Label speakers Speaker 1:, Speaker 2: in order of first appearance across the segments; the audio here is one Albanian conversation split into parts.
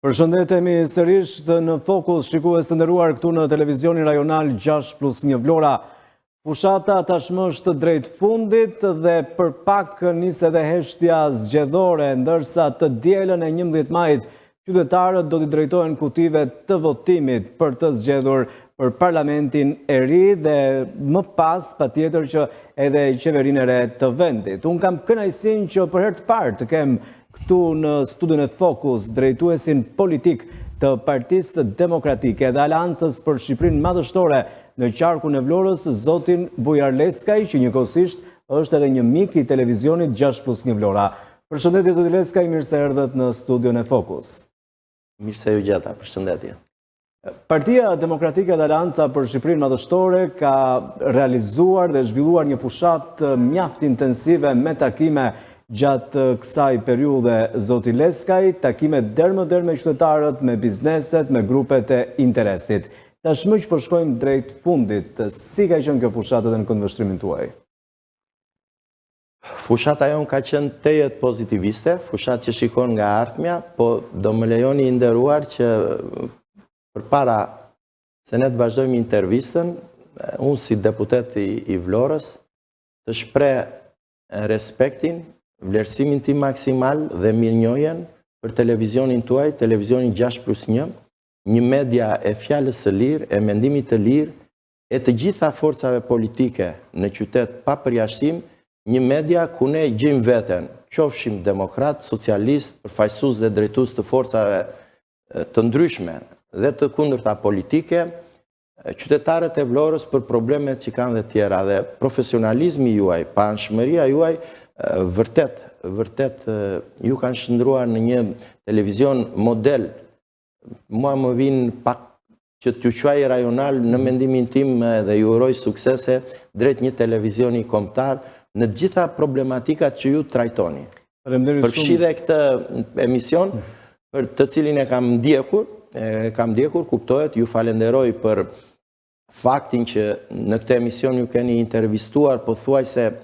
Speaker 1: Përshëndetemi sërish në fokus shikues të nderuar këtu në televizionin rajonal 6+1 Vlora. Fushata tashmë është drejt fundit dhe për pak nis edhe heshtja zgjedhore, ndërsa të dielën e 11 majit qytetarët do t'i drejtohen kutive të votimit për të zgjedhur për parlamentin e ri dhe më pas patjetër që edhe qeverinë e re të vendit. Unë kam kënaqësinë që për herë të parë të kem këtu në studion e Fokus drejtuesin politik të Partisë Demokratike dhe Aleancës për Shqipërinë Madhështore në qarkun e Vlorës, zotin Bujar Leskaj, që njëkohësisht është edhe një mik i televizionit 6+1 Vlora. Përshëndetje zoti Leskaj, mirë se erdhët në studion e Fokus.
Speaker 2: Mirë se ju gjeta, përshëndetje.
Speaker 1: Partia Demokratike dhe Aleanca për Shqipërinë Madhështore ka realizuar dhe zhvilluar një fushat mjaft intensive me takime gjatë kësaj periudhe, zoti Leskaj, takime derë me qytetarët, me bizneset, me grupet e interesit. Tashmë që shkojmë drejt fundit, si ka qenë kjo fushat edhe në këndvështrimin tuaj?
Speaker 2: Fushata jonë ka qenë tejet pozitiviste, fushat që shikon nga ardhmja, po do më lejoni i nderuar që përpara se ne të vazhdojmë intervistën, unë si deputet i Vlorës, të shpreh respektin, vlerësimin tim maksimal dhe mirënjohjen për televizionin tuaj, televizionin 6+1, një media e fjalës së lirë, e mendimit të lirë, e të gjitha forcave politike në qytet pa përjashtim, një media ku ne gjejmë veten, qofshim demokrat, socialist, përfaqësues dhe drejtues të forcave të ndryshme dhe të kundërta politike, qytetarët e Vlorës për problemet që kanë dhe tjera dhe profesionalizmi juaj, paanshmëria juaj, vërtet ju kanë shndruar në një televizion model. Mua më vinë pak që t'ju quaj rajonal në mendimin tim dhe ju uroj suksese drejt një televizioni kombëtar në gjitha problematikat që ju trajtoni. Përfshidhe këtë emision për të cilin e kam ndjekur, kuptohet, ju falenderoj për faktin që në këtë emision ju keni intervistuar, po thuaj se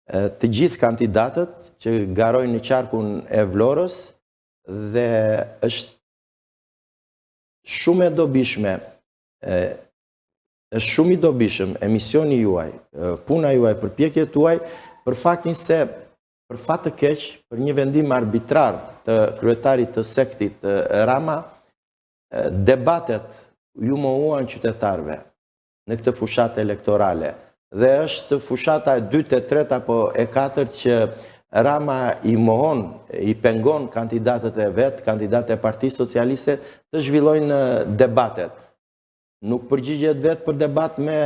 Speaker 2: të gjithë kandidatët që garojnë në qarkun e Vlorës dhe është shumë e dobishme, është shumë i dobishëm emisioni juaj, puna juaj, përpjekjet tuaj, për faktin se për fat të keq, për një vendim arbitrar të kryetarit të sektit Rama, debatet ju mohuan qytetarëve në këtë fushat elektorale. Dhe është fushata e 2, e 3 apo e 4 që Rama i mohon, i pengon kandidatët e vetë, kandidatët e Partisë Socialiste të zhvillojnë debatet. Nuk përgjigjet vetë për debat me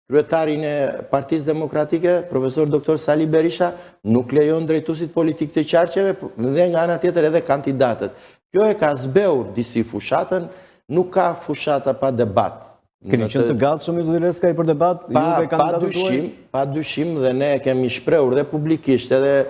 Speaker 2: kryetarin e Partisë Demokratike, profesor Dr. Sali Berisha, nuk lejon drejtuesit politik të qarqeve dhe nga ana tjetër edhe kandidatët. Kjo e ka zbeur disi fushatën, nuk ka fushata pa debat.
Speaker 1: Keni qenë të gatshëm ju zoti Leskaj për debat?
Speaker 2: Pa dyshim dhe ne kemi shprehur dhe publikisht edhe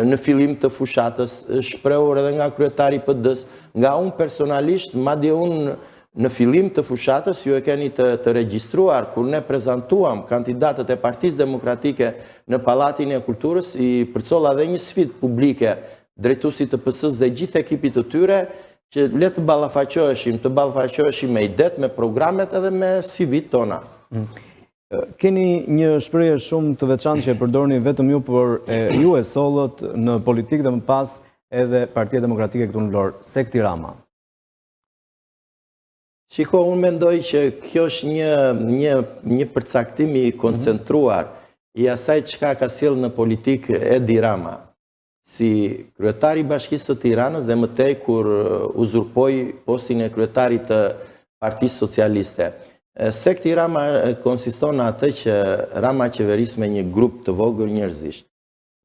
Speaker 2: në fillim të fushatës, shprehur edhe nga kryetari i PD-s, nga unë personalisht, madje unë në fillim të fushatës, ju e keni të regjistruar, kur ne prezantuam kandidatët e Partisë Demokratike në Pallatin e Kulturës, i përcolla dhe një sfidë publike drejtuesit të PS-s dhe gjithë ekipit të tyre, që le të ballafaqoheshim me idet, me programet edhe me CV-t tona.
Speaker 1: Keni një shprehje shumë të veçantë që e përdorni vetëm ju, por ju e sollët në politikë dhe më pas edhe Partia Demokratike këtu në Vlorë, sekti Rama.
Speaker 2: Shiko, unë mendoj që kjo është një përcaktim i koncentruar i asaj çka ka sjellë në politikë Edi Rama. Si kryetari i Bashkisë së Tiranës dhe më tej kur uzurpoi postin e kryetarit të Partisë Socialiste. Sekti Rama konsiston në atë që Rama qeveris me një grup të vogël njerëzish.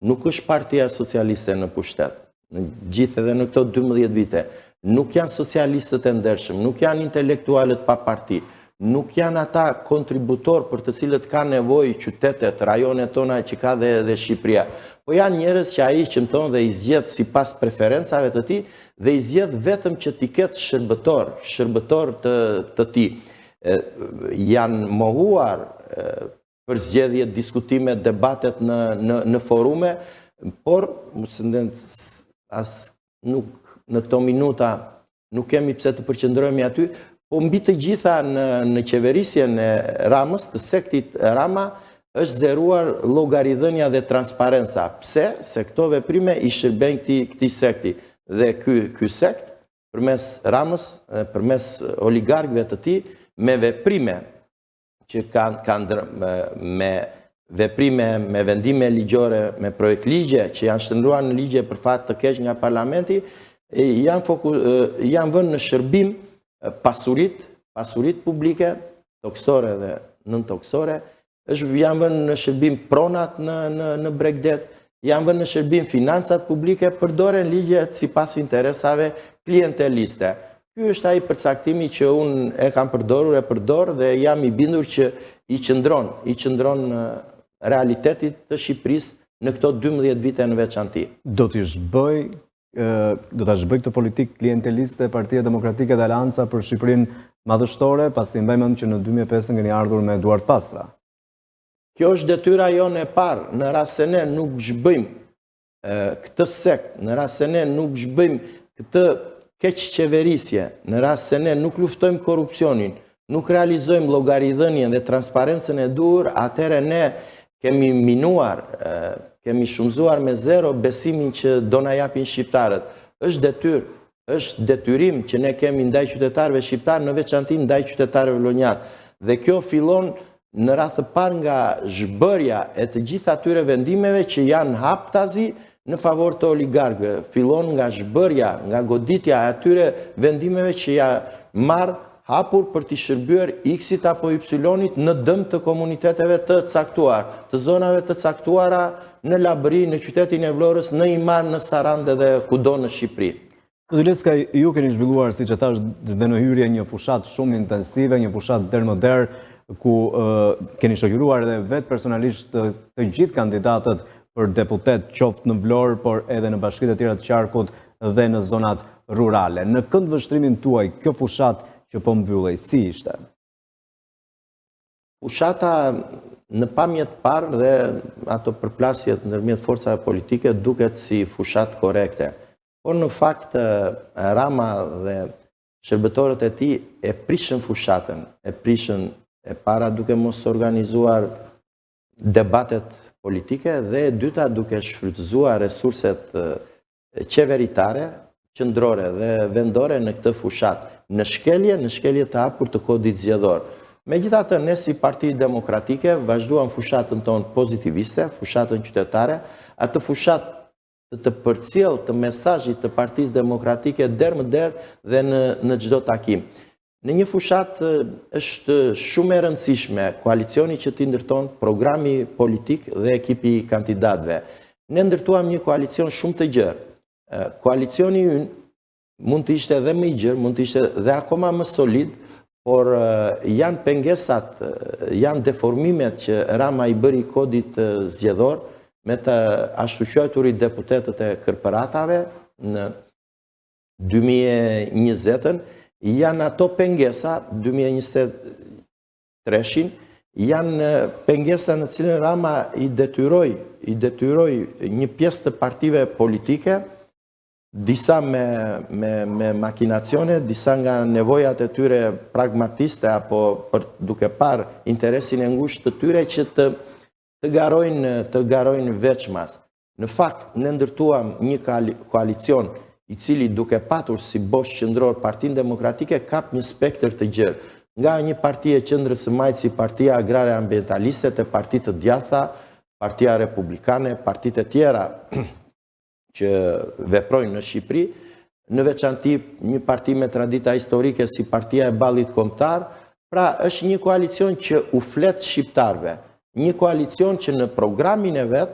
Speaker 2: Nuk është Partia Socialiste në pushtet, në gjithë edhe në këto 12 vite. Nuk janë socialistët e ndershëm, nuk janë intelektualët pa parti, nuk janë ata kontributor për të cilët ka nevojë qytetet, rajonet tona që ka dhe Shqipëria. Po janë njerëz që ai qëmton dhe i zgjedh sipas preferencave të tij dhe i zgjedh vetëm që t'i ketë shërbëtor të tij. Janë mohuar për zgjedhje, diskutime, debatet në forume, por nuk në këto minuta nuk kemi pse të përqendrohemi aty, po mbi të gjitha në qeverisjen e Ramës, të sektit Rama, është zeruar llogaridhënia dhe transparenca. Pse? Se këto veprime i shërben këtij sekti. Dhe ky sekt, përmes Ramës, përmes oligarkëve të tij, me veprime që kanë me veprime, me vendime ligjore, me projekt ligje që janë shndruar në ligje për fat të keq nga parlamenti, janë vënë në shërbim pasurit publike, toksore dhe nën-toksore, janë vënë në shërbim pronat në Bregdet, janë vënë në shërbim financat publike, përdoren ligjet sipas interesave klienteliste. Ky është ai përcaktimi që unë e kam përdor dhe jam i bindur që i qëndron realitetit të Shqipërisë në këto 12 vite në veçanti.
Speaker 1: Do ta zhbëj këtë politikë klienteliste Partia Demokratike dhe Aleanca për Shqipërinë madhështore, pasi mbajmë mend që në 2005 keni ardhur me duart pastra.
Speaker 2: Kjo është detyra jonë e parë, në rast se ne nuk zhbëjmë këtë sekt, në rast se ne nuk zhbëjmë këtë keq qeverisje, në rast se ne nuk luftojmë korrupsionin, nuk realizojmë llogaridhënien dhe transparencën e duhur, atëherë ne kemi minuar, kemi shumëzuar me zero besimin që do na japin shqiptarët. Është detyrim që ne kemi ndaj qytetarëve shqiptarë, në veçanti ndaj qytetarëve vlonjat. Dhe kjo fillon në radhë të parë nga zhbërja e të gjitha atyre vendimeve që janë haptazi në favor të oligarkëve. Fillon nga zhbërja, nga goditja e atyre vendimeve që janë marrë hapur për t'i shërbyer X-it apo Y-it në dëm të komuniteteve të caktuar, të zonave të caktuara në Labëri, në qytetin e Vlorës, në Imar, në Sarandë dhe kudo në Shqipëri.
Speaker 1: Zoti Leska, ju keni zhvilluar, siç e thash, dhe në hyrje një fushat shumë intensive, një fushat der më der, ku keni shoqëruar edhe vetë personalisht të gjithë kandidatët për deputet, qoftë në Vlorë, por edhe në bashkitë e tjera të qarkut dhe në zonat rurale. Në këndvështrimin tuaj, kjo fushat që po mbyllej, si ishte?
Speaker 2: Fushata në pamjet parë dhe ato përplasjet ndërmjet forcave politike duket si fushat korekte. Por në fakt Rama dhe shërbëtorët e tij e prishën fushatën, e prishën e para duke mos organizuar debatet politike dhe e dyta duke shfrytëzuar resurset qeveritare, qendrore dhe vendore në këtë fushat, në shkelje të hapur të kodit zgjedhor. Megjithatë, ne si Parti Demokratike vazhduam fushatën tonë pozitiviste, fushatën qytetare, atë fushat të përcjell të mesazhit të Partisë Demokratike der më der dhe në çdo takim. Në një fushat është shumë e rëndësishme koalicioni që ti ndërton, programi politik dhe ekipi i kandidatëve. Ne ndërtuam një koalicion shumë të gjerë. Koalicioni ynë mund të ishte edhe më i gjerë, mund të ishte dhe akoma më solid, por janë pengesat, janë deformimet që Rama i bëri kodit zgjedhor me të ashtu quajturit deputetët e kërpëratave në 2020-ën, janë ato pengesa 2023-shin, janë pengesa në cilën Rama i detyroi një pjesë të partive politike, disa me makinacione, disa nga nevojat e tyre pragmatiste apo duke parë interesin e ngushtë të tyre që të garojnë veçmas. Në fakt, ne ndërtuam një koalicion i cili duke patur si bosh qendror Partinë Demokratike kap një spektër të gjerë. Nga një parti e qendrës së majtë si Partia Agrare Ambientaliste, te partitë të djatha, Partia Republikane, partitë e tjera që veprojnë në Shqipëri, në veçanti një parti me tradita historike si Partia e Ballit Kombëtar, pra është një koalicion që u flet shqiptarëve, një koalicion që në programin e vet,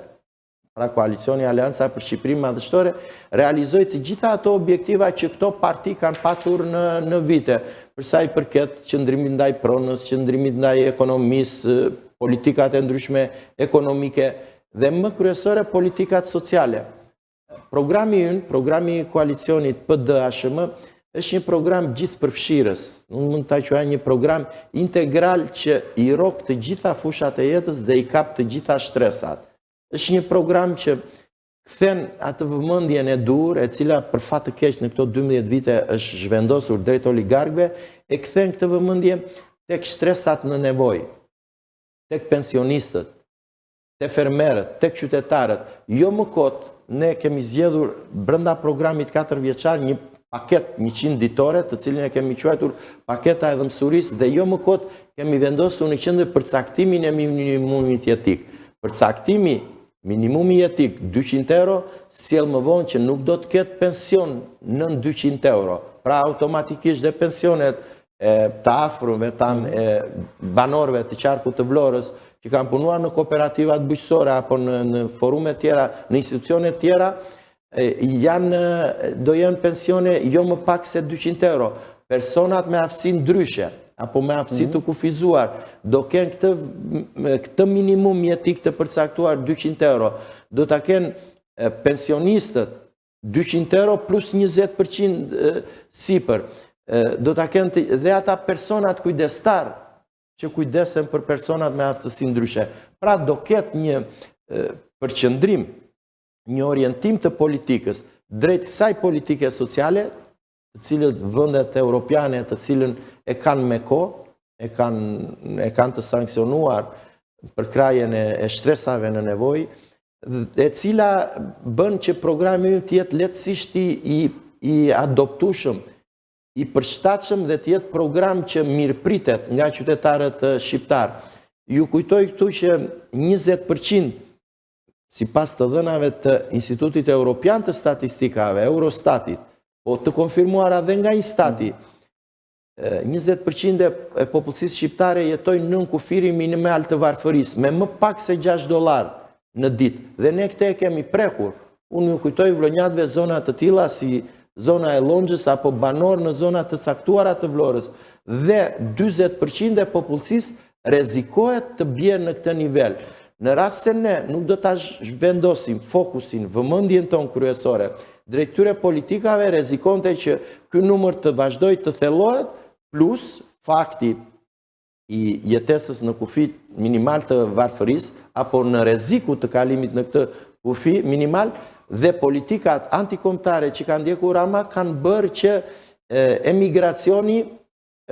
Speaker 2: pra koalicioni Aleanca për Shqipërinë Madhështore, realizoi të gjitha ato objektiva që këto parti kanë patur në vite, për sa i përket qëndrimit ndaj pronës, qëndrimit ndaj ekonomisë, politikat e ndryshme ekonomike dhe më kryesore politikat sociale. Programi ynë, programi i koalicionit PD-HM, është një program gjithëpërfshirës. Unë mund ta quaj një program integral që i rok të gjitha fushat e jetës dhe i kap të gjitha shtresat. Është një program që kthen atë vëmendjen e dur, e cila për fat të keq në këto 12 vite është zhvendosur drejt oligarkëve, e kthen këtë vëmendje tek shtresat në nevojë, tek pensionistët, tek fermerët, tek qytetarët. Jo më kot, ne kemi zgjedhur brenda programit 4 vjeçar një paket 100 ditore, të cilin e kemi quajtur paketa e dhëmsurisë, dhe jo më kot kemi vendosur në qendër përcaktimin e minimumit jetik. Përcaktimi minimumi jetik 200 euro, sjell më vonë që nuk do të ketë pension nën 200 euro. Pra automatikisht dhe pensionet të afërmve tanë, banorëve të qarkut të Vlorës, që kanë punuar në kooperativat bujqësore apo në forume tjera, në institucione tjera, do janë pensione jo më pak se 200 euro. Personat me aftësi ndryshe, apo me aftësi të kufizuar, do kenë këtë minimum jetik të përcaktuar 200 euro. Do të kenë pensionistët 200 euro plus 20% sipër. Do të kenë dhe ata personat kujdestar që kujdesen për personat me aftësi ndryshe. Pra do ketë një përqendrim, një orientim të politikës drejt kësaj politike sociale, të cilët vendet europiane, të cilën e kanë me kohë, e kanë të sankcionuar për krajen e shtresave në nevojë, e cila bën që programi të jetë lehtësisht i adoptueshëm, i përshtatshëm dhe të jetë program që mirëpritet nga qytetarët shqiptar. Ju kujtoj këtu që 20%, sipas të dhënave të Institutit Evropian të Statistikave, Eurostatit, po të konfirmuara dhe nga Instati, 20% e popullsisë shqiptare jetojnë nën kufirin minimal të varfërisë, me më pak se $6 në ditë. Dhe ne këtë e kemi prekur. Unë ju kujtoj vlonjatëve zona të tilla si zona e Longjës apo banor në zona të caktuara të Vlorës. Dhe 40% e popullsisë rrezikohet të bjerë në këtë nivel. Në rast se ne nuk do ta zhvendosim fokusin, vëmendjen tonë kryesore drejt këtyre politikave, rrezikonte që ky numër të vazhdojë të thellohet, plus fakti i jetesës në kufi minimal të varfërisë apo në rreziku të kalimit në këtë kufi minimal, dhe politikat antikombëtare që kanë ndjekur Rama kanë bërë që emigracioni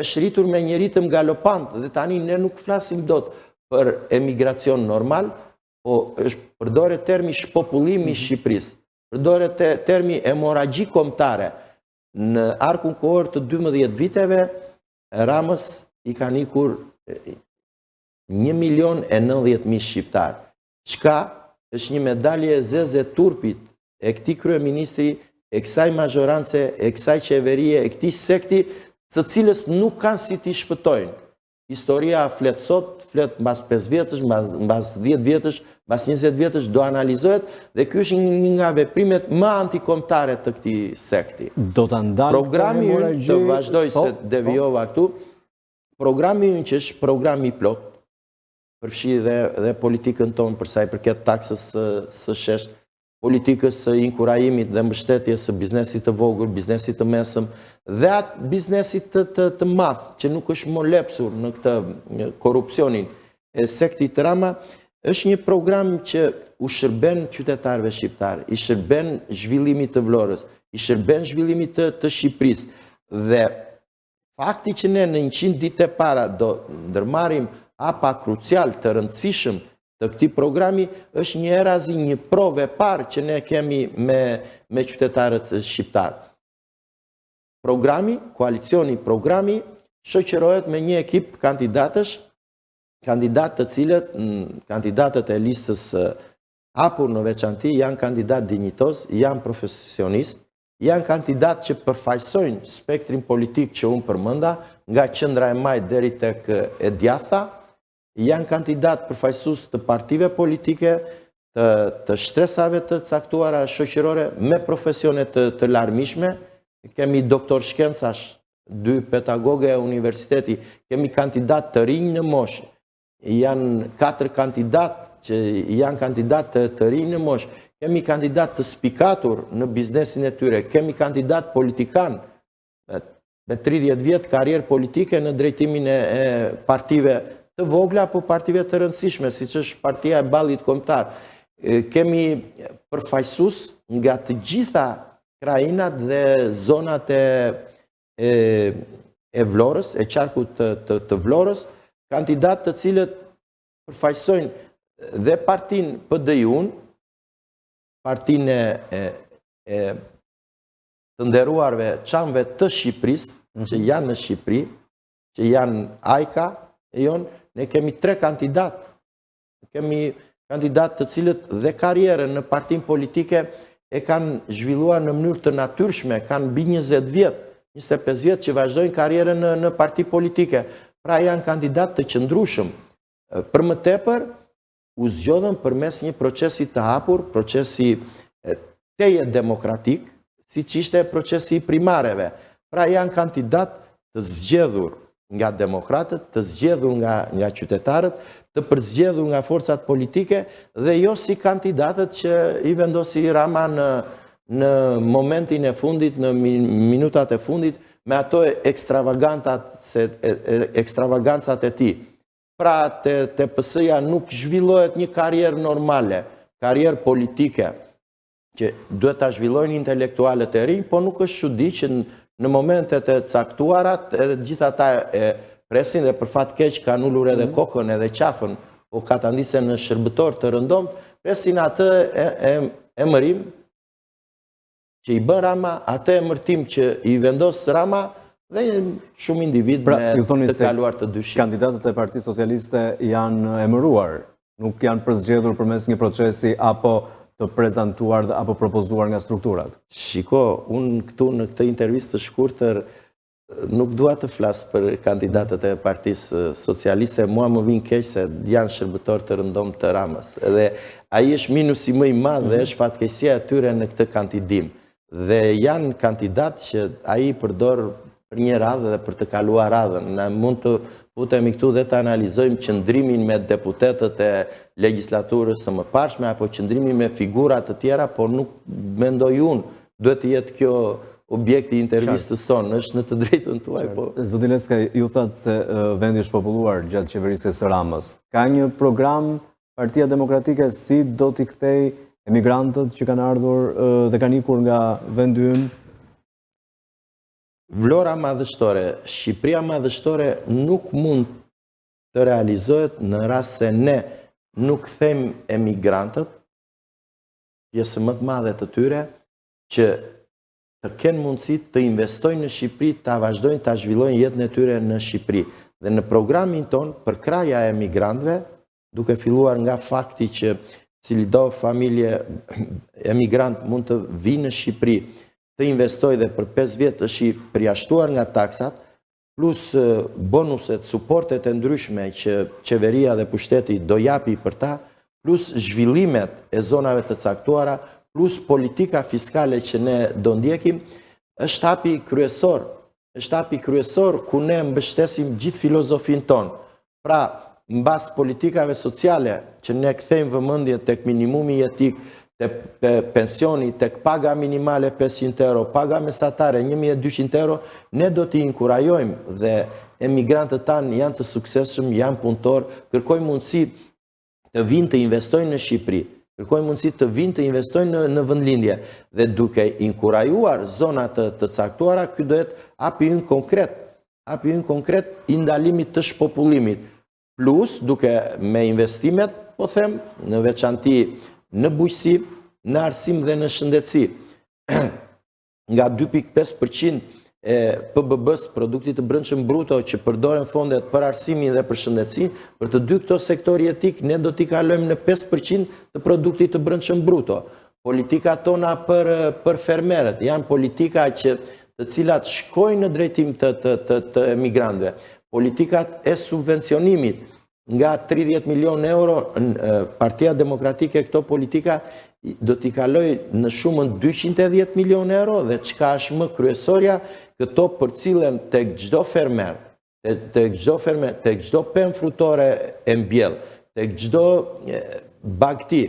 Speaker 2: është rritur me një ritëm galopant, dhe tani ne nuk flasim dot për emigracion normal, po është përdoret termi shpopullimi i Shqipërisë, përdoret termi hemorragji kombëtare. Në arkun kohor të 12 viteve, Ramës i kanë ikur 1.090.000 shqiptar. Çka është një medalje e zezë e turpit e këtij kryeministri, e kësaj mazhorance, e kësaj qeverie, e këtij sekti, të cilës nuk kanë si t'i shpëtojnë. Historia flet sot, flet mbas 5 vjetësh, mbas 10 vjetësh, mbas 20 vjetësh do analizohet, dhe ky është një nga veprimet më antikombëtare të këtij sekti.
Speaker 1: Do ta ndalë
Speaker 2: programi ynë, të vazhdoj se devijova këtu, programi ynë që është programi plot, përfshi dhe politikën tonë për sa i përket taksës së shesh, politikës së inkurajimit dhe mbështetjes së biznesit të vogël, biznesit të mesëm, dhe atë biznesit të madh, që nuk është molepsur në këtë korrupsionin e sektit të Rama, është një program që u shërben qytetarëve shqiptar, i shërben zhvillimit të Vlorës, i shërben zhvillimit të Shqipërisë. Dhe fakti që ne në 100 ditë e para do ndërmarrim hapa krucial të rëndësishëm të këtij programi, është një erazi, një provë e parë që ne kemi me qytetarët shqiptar. Programi, koalicioni programi, shoqërohet me një ekip kandidatësh, kandidatë të cilët, kandidatët e listës hapur në veçanti, janë kandidatë dinjitos, janë profesionistë, janë kandidatë që përfaqësojnë spektrin politik që unë përmenda, nga Qendra e Majt deri tek e djatha, janë kandidatë përfaqësues të partive politike, të shtresave të caktuara shoqërore me profesione të larmishme. Kemi doktor shkencash, 2 pedagogë e universiteti, kemi kandidatë të rinj në moshë, janë 4 kandidatë që janë kandidatë të rinj në moshë, kemi kandidatë të spikatur në biznesin e tyre, kemi kandidatë politikan me 30 vjetë karrierë politike në drejtimin e partive të vogla apo partive të rëndësishme, siç është Partia e Ballit Kombëtar. kemi përfaqësues nga të gjitha krajinat dhe zonat e Vlorës, e qarkut të Vlorës, kandidatë të cilët përfaqësojnë dhe partinë PD-jun, partinë e të nderuarve çamëve të Shqipërisë, që janë në Shqipëri, që janë AIKA e jonë, ne kemi 3 kandidatë. Kemi kandidatë të cilët dhe karierën në partinë politike e kanë zhvilluar në mënyrë të natyrshme, kanë mbi 20 vjet, 25 vjet që vazhdojnë karierën në parti politike. Pra janë kandidatë të qëndrueshëm. Për më tepër, u zgjodhën përmes një procesi të hapur, procesi teje demokratik, siç ishte procesi i primareve. Pra janë kandidatë të zgjedhur nga demokratët, të zgjedhur nga qytetarët, të përzgjedhur nga forcat politike dhe jo si kandidatët që i vendosi Rama në momentin e fundit, në minutat e fundit, me ato ekstravagancat e tij. Pra te PS-ja nuk zhvillohet një karrierë normale, karrierë politike, që duhet ta zhvillojnë intelektualët e rinj, po nuk është çudi që në momentet e caktuara gjithë ata e presin dhe për fat keq kanë ulur edhe kokën edhe qafën, o ka ta ndisen në shërbëtor të rëndomt, presin atë emërim që i bën Rama, atë emërtim që i vendos Rama dhe shumë individ me të kaluar të dyshim.
Speaker 1: Kandidatët e Partisë Socialiste janë emëruar, nuk janë përzgjedhur përmes një procesi apo të prezantuar apo propozuar nga strukturat?
Speaker 2: Shiko, unë këtu në këtë intervistë të shkurtër nuk dua të flas për kandidatët e Partisë Socialiste, mua më vjen keq se janë shërbëtor të rëndomt të Ramës. Edhe ai është minusi më i madh dhe është fatkeqësia e tyre në këtë kandidim. Dhe janë kandidatë që ai përdor për një radhë dhe për të kaluar radhën. Ne mund të futemi këtu dhe të analizojmë qëndrimin me deputetët e legjislaturës së mëparshme apo qëndrimin me figura të tjera, por nuk mendoj unë duhet të jetë kjo objekti i intervistës sonë, është në të drejtën tuaj.
Speaker 1: Zoti Leska, ju thatë se vendi është populluar gjatë qeverisjes së Ramës. Ka një program Partia Demokratike si do t'i kthej emigrantët që kanë ardhur dhe kanë ikur nga vendi ynë?
Speaker 2: Vlora madhështore, Shqipëria madhështore nuk mund të realizohet në rast se ne nuk kthejmë emigrantët, pjesë më të madhe të tyre, që të kenë mundësi të investojnë në Shqipëri, të vazhdojnë të zhvillojnë jetën e tyre në Shqipëri. Dhe në programin ton, për kraja e emigrantëve, duke filluar nga fakti që cilido familje emigrant mund të vinë në Shqipëri, të investoj dhe për 5 vjetë është i përjashtuar nga taksat, plus bonuset, suportet e ndryshme që qeveria dhe pushteti do japi për ta, plus zhvillimet e zonave të caktuara, plus politika fiskale që ne do ndjekim, është hapi kryesor. Është hapi kryesor ku ne mbështesim gjithë filozofin tonë. Pra, mbas politikave sociale që ne kthejmë vëmendje tek minimumi jetik, tek pensioni, tek paga minimale 500 euro, paga mesatare 1200 euro, ne do t'i inkurajojmë dhe emigrantët tanë janë të suksesshëm, janë punëtor, kërkojnë mundësi të vinë të investojnë në Shqipëri, kërkojnë mundësi të vinë të investojnë në vendlindje dhe duke inkurajuar zonat të caktuara, ky do jetë hapi ynë konkret i ndalimit të shpopullimit. Plus, duke me investimet, po them, në veçanti në bujqësi, në arsim dhe në shëndetësi. Nga 2.5% e PBB-s, produktit të brendshëm bruto, që përdoren fondet për arsimin dhe për shëndetësi, për të dy këto sektor jetik, ne do t'i kalojmë në 5% të produktit të brendshëm bruto. Politika tona për fermerët, janë politika të cilat shkojnë në drejtim të emigrantëve. Politikat e subvencionimit, nga 30 milion euro, Partia Demokratike këto politika do t'i kaloj në shumën 210 milion euro dhe çka është më kryesorja, këto përcillen tek çdo fermer, tek çdo pemë frutore e mbjell, tek çdo bagti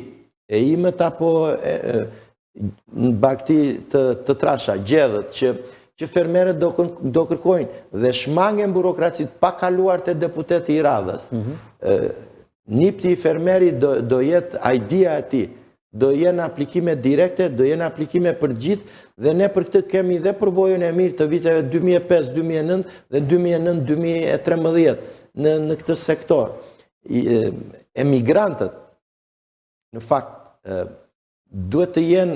Speaker 2: e imët apo bagti të trasha, gjedhët që fermerët do kërkojnë dhe shmangen burokracit pa kaluar të deputeti i radhës. Nipti i fermeri do jetë idea e ti, do jenë aplikime direkte, do jenë aplikime për gjithë, dhe ne për këtë kemi dhe përvojën e mirë të viteve 2005-2009 dhe 2009-2013 në këtë sektor. Emigrantët, në fakt, duhet të jenë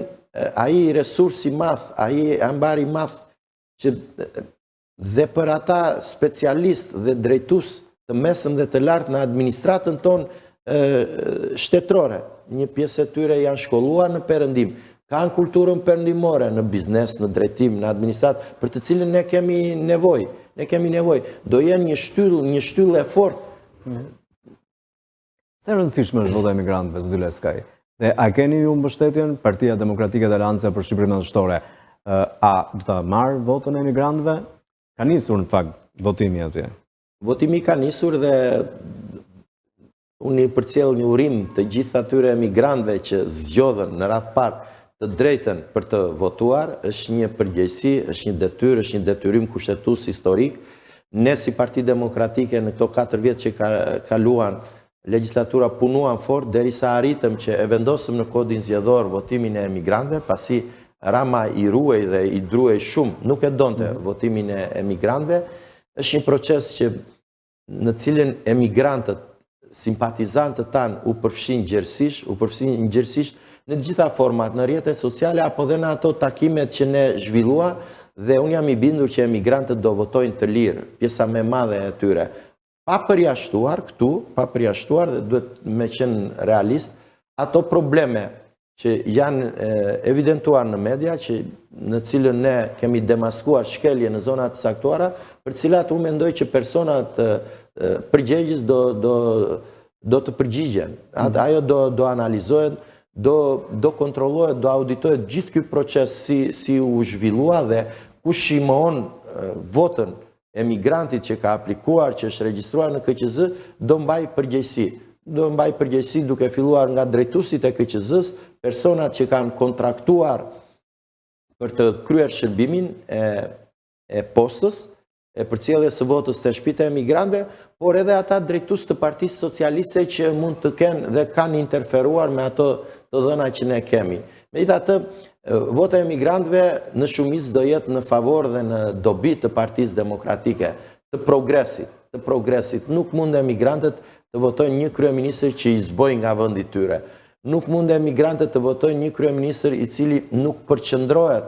Speaker 2: aji resursi math, aji ambari math, që dhe për ata specialist dhe drejtus të mesëm dhe të lartë në administratën tonë shtetërore. Një pjesë e tyre janë shkolluar në perëndim, kanë kulturën perëndimore në biznes, në drejtim, në administratë, për të cilën ne kemi nevojë. Do jenë një shtyllë e fortë.
Speaker 1: Se rëndësishme është vota e emigrantëve, zoti Leskaj? Dhe a keni ju mbështetjen Partia Demokratike dhe Alianca për Shqipërinë Madhështore? A do ta marrë votën e emigrantëve? Ka nisur në fakt votimi atje?
Speaker 2: Votimi ka nisur dhe unë i përcjell një urim të gjithë atyre emigrantëve që zgjodhen në radhë parë të drejtën për të votuar. Është një përgjegjësi, është një detyrë, është një detyrim kushtetues historik. Ne si Parti Demokratike në këto 4 vjet që kaluan, legjislatura punuan fort derisa arritëm që e vendosëm në kodin zgjedhor votimin e emigrantëve, pasi Rama i ruaj dhe i druaj shumë, nuk e donte votimin e emigrantëve. Është një proces që në cilin emigrantët, simpatizantët tanë u përfshin gjerësisht në gjitha format, në rrjetet sociale apo dhe në ato takimet që ne zhvilluam, dhe unë jam i bindur që emigrantët do votojnë të lirë, pjesa më e madhe e tyre. Pa përjashtuar dhe duhet me qenë realist, ato probleme që janë evidentuar në media, në cilën ne kemi demaskuar shkelje në zonat të saktuara, për cilat unë mendoj që personat përgjegjës do të përgjigjen. Ajo do analizohet, do kontrollohet, do auditohet gjithë ky proces si u zhvillua dhe kush i mohon votën emigrantit që ka aplikuar, që është regjistruar në KQZ, do mbaj përgjegjësi. Do mbaj përgjegjësi duke filluar nga drejtuesit e KQZ-s, personat që kanë kontraktuar për të kryer shërbimin e postës, e përcjelljes së votës të shtëpitë e emigrantëve, por edhe ata drejtues të Partisë Socialiste që mund të kenë dhe kanë interferuar me ato të dhëna që ne kemi. Megjithatë, vota e emigrantëve në shumicë do jetë në favor dhe në dobi të Partisë Demokratike, të progresit. Nuk mund emigrantët të votojnë një kryeministër që i zbojnë nga vendi i tyre. Nuk mund emigrantët të votojnë një kryeministër i cili nuk përqendrohet,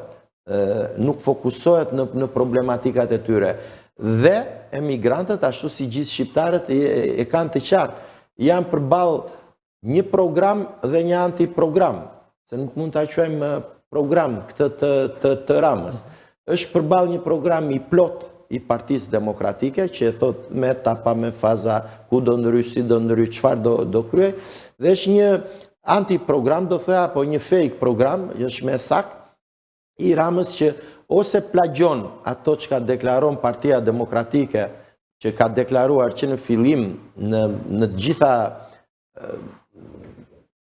Speaker 2: nuk fokusohet në problematikat e tyre. Dhe emigrantët, ashtu si gjithë shqiptarët, e kanë të qartë. Janë përballë një program dhe një antiprogram, se nuk mund ta quajmë program këtë të Ramës. Është përballë një program i plot i Partisë Demokratike, që e thot me etapa, me faza, ku do ndrysh, si do ndrysh, çfarë do kryej, dhe është një antiprogram, do thoya, apo një fake program, është më saktë, i Ramës që ose plagjon ato që ka deklaron Partia Demokratike, që ka deklaruar që në fillim në gjitha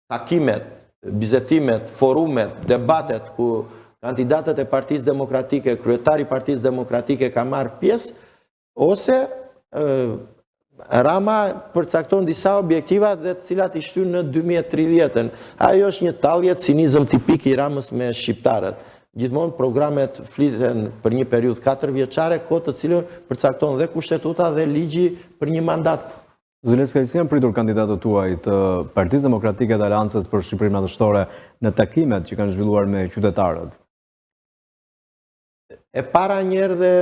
Speaker 2: takimet, bizetimet, forumet, debatet ku kandidatët e Partisë Demokratike, kryetari i Partisë Demokratike ka marrë pjesë, ose Rama përcakton disa objektiva dhe të cilat i shtyn në 2030-ën. Ajo është një tallje, cinizëm tipik i Ramës me shqiptarët. Gjithmonë programet fliten për një periudhë 4 vjeçare, kohë të cilën përcakton dhe kushtetuta dhe ligji për një mandat.
Speaker 1: Zoti Leskaj, si janë pritur kandidatët tuaj të Partisë Demokratike dhe Aleancës për Shqipërinë Madhështore në takimet që kanë zhvilluar me qytetarët?
Speaker 2: E para njerë dhe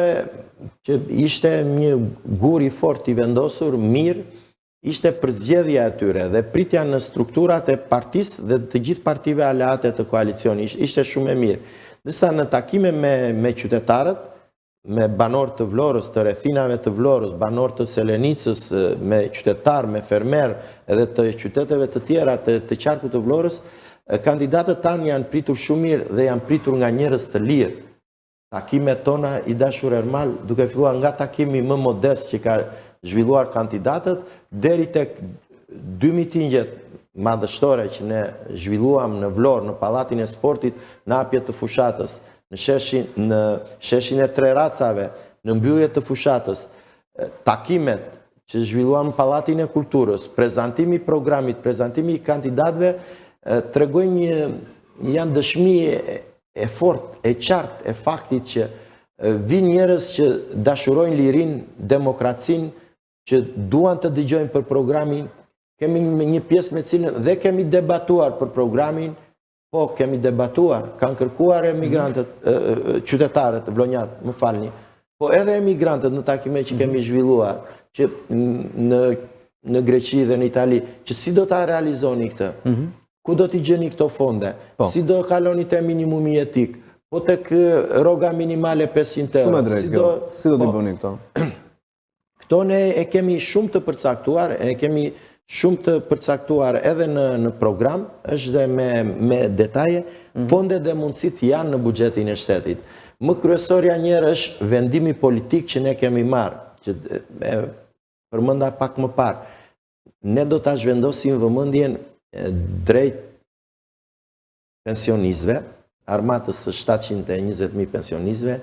Speaker 2: që ishte një gur i fort i vendosur, mirë, ishte përzgjedhja e tyre dhe pritja në strukturat e partisë dhe të gjithë partive aleate të koalicioni, ishte shumë e mirë. Dërsa në takime me qytetarët, me banorë të Vlorës, të rrethinave të Vlorës, banorë të Selenicës, me qytetarë, me fermerë, edhe të qyteteve të tjera të qarkut të Vlorës, kandidatët tanë janë pritur shumë mirë dhe janë pritur nga njerëz të lirë. Takimet tona, i dashur Ermal, duke filluar nga takimi më modest që ka zhvilluar kandidatët, deri tek 2 mitingjet madhështore që ne zhvilluam në Vlorë, në Pallatin e Sportit, në hapjet të fushatës, në sheshin e Tre Racave, në mbylljet të fushatës, takimet që zhvilluam në Pallatin e Kulturës, prezantimi i programit, prezantimi i kandidatëve, tregojnë janë dëshmi e fort, e qartë, e faktit që vinë njerëz që dashurojnë lirin, demokracin, që duan të dëgjojnë për programin. Kemi një pjesë me cilën dhe kemi debatuar për programin, po kemi debatuar, kanë kërkuar emigrantët, qytetarët, vlonjat, më falni, po edhe emigrantët në takime që kemi zhvilluar, që në Greqi dhe në Itali, që si do ta realizoni këtë, ku do t'i gjeni këto fonde, si do kaloni te minimumi jetik, po tek roga minimale 500 euro.
Speaker 1: Shumë e drejtë kjo, si do t'i bëni këto?
Speaker 2: Këto ne e kemi shumë të përcaktuar, edhe në program, është dhe me detaje, fonde dhe mundësit janë në buxhetin e shtetit. Më kryesorja njerë është vendimi politik që ne kemi marrë, që përmenda pak më parë. Ne do të zhvendosim vëmendjen drejt pensionistëve, armatës së 720.000 pensionistëve,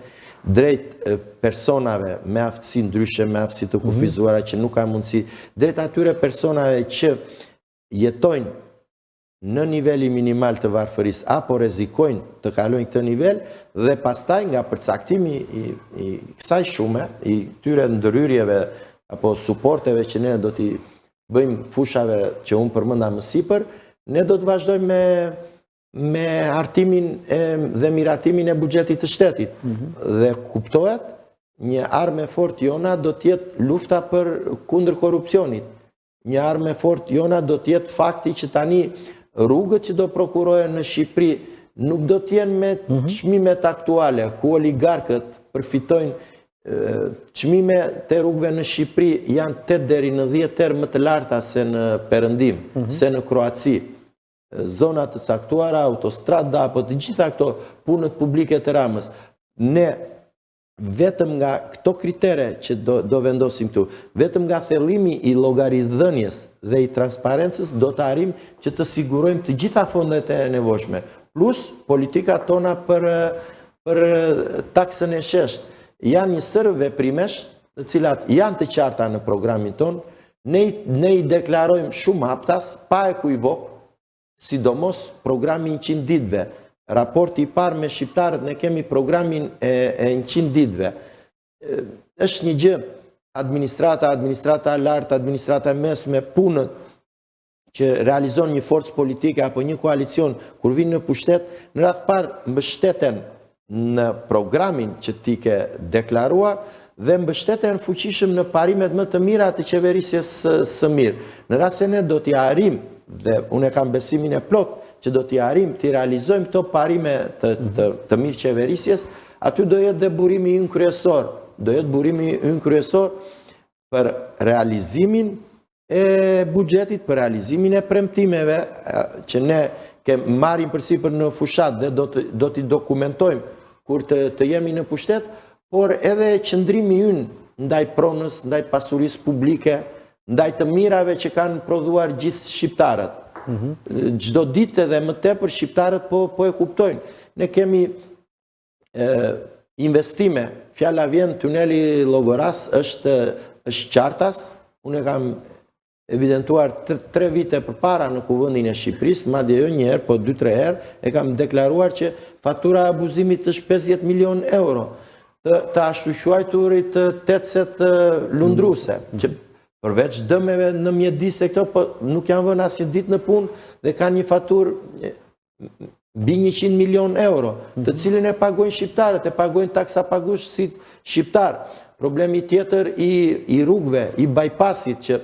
Speaker 2: drejt personave me aftësi ndryshe, me aftësi të kufizuara që nuk ka mundësi, drejt atyre personave që jetojnë në niveli minimal të varfërisë apo rrezikojnë të kalojnë këtë nivel dhe pastaj nga përcaktimi i kësaj shume, i këtyre ndërhyrjeve apo suporteve që ne do t'i bëjmë fushave që unë përmenda më sipër, ne do të vazhdojmë me hartimin dhe miratimin e buxhetit të shtetit. Dhe kuptohet, një armë e fortë jona do të jetë lufta për kundër korrupsionit. Një armë e fortë jona do të jetë fakti që tani rrugët që do prokurohen në Shqipëri nuk do të jenë me çmimet aktuale, ku oligarkët përfitojnë çmime të rrugëve në Shqipëri janë 8 deri në 10 herë më të larta se në Perëndim, se në Kroaci. Zonat të caktuara, autostrada, apo të gjitha këto punët publike të Ramës. Ne vetëm nga këto kritere që do vendosim këtu, vetëm nga thellimi i llogaridhënies dhe i transparencës do të arrim që të sigurojmë të gjitha fondet e nevojshme, plus politika tona për taksën e shesht. Janë një sër veprimesh, të cilat janë të qarta në programin ton, ne i deklarojmë shumë haptas, pa e kujvok, sidomos programin 100 ditëve. Raporti i parë me shqiptarët ne kemi programin e 100 ditëve. Është një gjë, administrata lartë, administrata mesme, punët që realizon një forcë politike apo një koalicion kur vinë në pushtet, në radhë parë mbështeten në programin që ti ke deklaruar dhe mbështeten fuqishëm në parimet më të mira të qeverisjes së mirë. Në radhë se ne do t'i arrim, dhe unë e kam besimin e plot që do t'i arrim, t'i realizojmë këto parime të mirë qeverisjes, aty do jetë dhe burimi ynë kryesor. Do jetë burimi ynë kryesor për realizimin e buxhetit, për realizimin e premtimeve që ne marrim përsipër në fushat dhe do t'i dokumentojmë kur të jemi në pushtet, por edhe qëndrimi ynë ndaj pronës, ndaj pasurisë publike, ndaj të mirave që kanë prodhuar gjithë shqiptarët. Çdo ditë edhe më tepër shqiptarët po e kuptojnë. Ne kemi investime, fjala vjen tuneli Llogoras është qartas, unë e kam evidentuar 3 vite përpara në Kuvendin e Shqipërisë, madje jo një herë, po 2-3 herë, e kam deklaruar që fatura e abuzimit është 50 milion euro të ashtuquajturit të tetëset lundruese, që përveç dëmeve në mjedise këto, po nuk janë vënë asnjë ditë në punë dhe kanë një faturë mbi 100 milion euro, të cilin e pagojnë shqiptarët, e pagojnë taksapaguesit shqiptar. Problemi tjetër i rrugëve, i bypassit që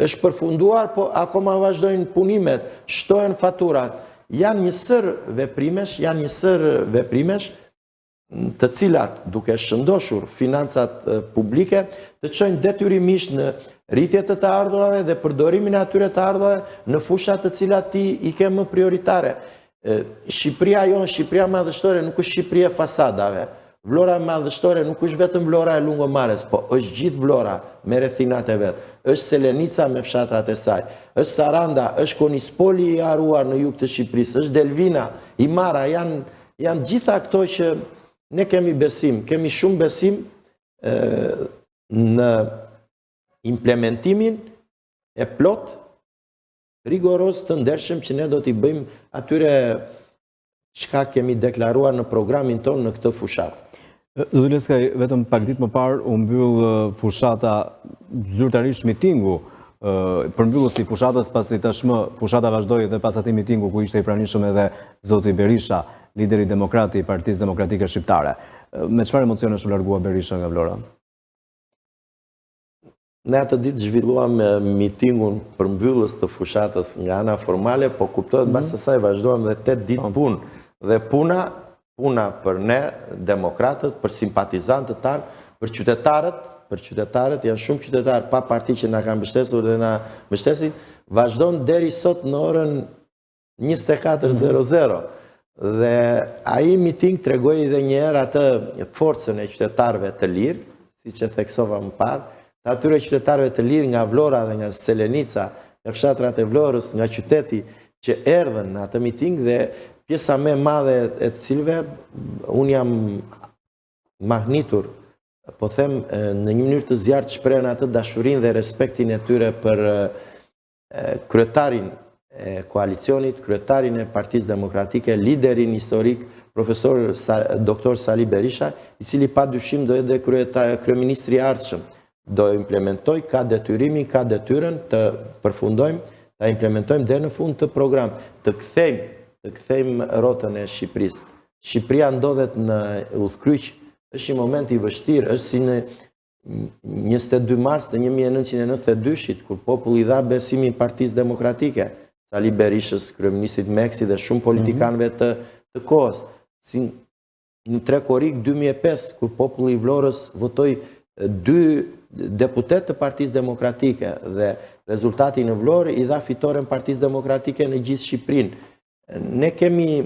Speaker 2: është përfunduar, po akoma vazhdojnë punimet, shtohen faturat. Janë një sër veprimesh, të cilat duke shëndoshur financat publike, të çojnë detyrimisht në rritje të ardhurave dhe përdorimin e atyre të ardhurave në fushat të cilat i ke më prioritare. Shqipëria jonë, Shqipëria madhështore nuk është Shqipëria fasadave. Vlora madhështore nuk është vetëm Vlora e Lungomares, po është gjithë Vlora me rrethinat e vet. Është Selenica me fshatrat e saj, është Saranda, është Konispoli i haruar në jug të Shqipërisë, është Delvina, Imara, janë gjitha këto që ne kemi besim, kemi shumë besim në implementimin e plot rigoros të ndershëm që ne do t'i bëjmë atyre çka kemi deklaruar në programin tonë në këtë fushat.
Speaker 1: Zoti Leskaj, vetëm pak ditë më parë u mbyll fushata zyrtarisht mitingu përmbyllësi fushatës, pasi tashmë fushata vazhdoi edhe pas atij mitingu ku ishte i pranishëm edhe zoti Berisha, lideri demokrat i Partisë Demokratike Shqiptare. Me çfarë emocionesh u largua Berisha nga Vlora?
Speaker 2: Ne atë ditë zhvilluam mitingun përmbyllës të fushatës nga ana formale, po kuptohet mbas asaj vazhduam dhe 8 ditë punë. Dhe puna për ne, demokratët, për simpatizantët tanë, për qytetarët, janë shumë qytetarë pa parti që na kanë mbështesur dhe na mbështesin, vazhdon deri sot në orën 24:00. Dhe ai miting tregoi edhe një herë atë forcën e qytetarëve të lirë, siç e theksova më parë, të atyre qytetarëve të lirë nga Vlora dhe nga Selenica, nga fshatrat e Vlorës, nga qyteti që erdhën në atë miting dhe pjesa më e madhe e të cilëve unë jam mahnitur, po them në një mënyrë të zjarrt shprehen atë dashurinë dhe respektin e tyre për kryetarin e koalicionit, kryetarin e Partisë Demokratike, liderin historik, profesor doktor Sali Berisha, i cili padyshim do jetë kryeministri i ardhshëm. Do implementoj, ka detyrimin, ka detyrën të përfundojmë, ta implementojmë deri në fund të program, të kthejmë rrotën e Shqipërisë. Shqipëria ndodhet në udhkryq, është një moment i vështirë, është si në 22 mars të 1992-shit, kur populli dha besimin Partisë Demokratike, Sali Berishës, kryeministrit Meksi dhe shumë politikanëve të kohës. Si në 3 korrik 2005, kur populli i Vlorës votoi 2 deputet të Partisë Demokratike dhe rezultati në Vlorë i dha fitoren Partisë Demokratike në gjithë Shqipërinë. Ne kemi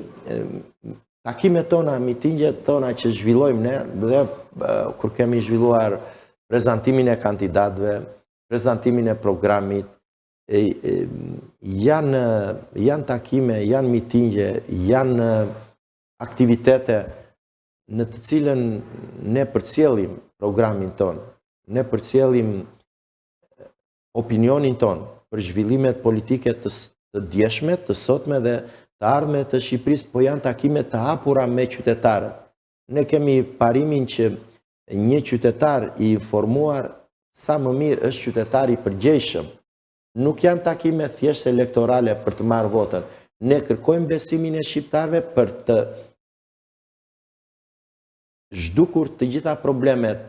Speaker 2: takimet tona, mitingjet tona që zhvillojmë ne, dhe kur kemi zhvilluar prezantimin e kandidatëve, prezantimin e programit, janë takime, janë mitingje, janë aktivitete në të cilën ne përcjellim programin tonë, ne përcjellim opinionin tonë për zhvillimet politike të djeshme, të sotme dhe të ardhme të Shqipërisë, po janë takime të hapura me qytetarët. Ne kemi parimin që një qytetar i informuar sa më mirë është qytetar i përgjegjshëm. Nuk janë takime thjesht elektorale për të marrë votën. Ne kërkojmë besimin e shqiptarëve për të zhdukur të gjitha problemet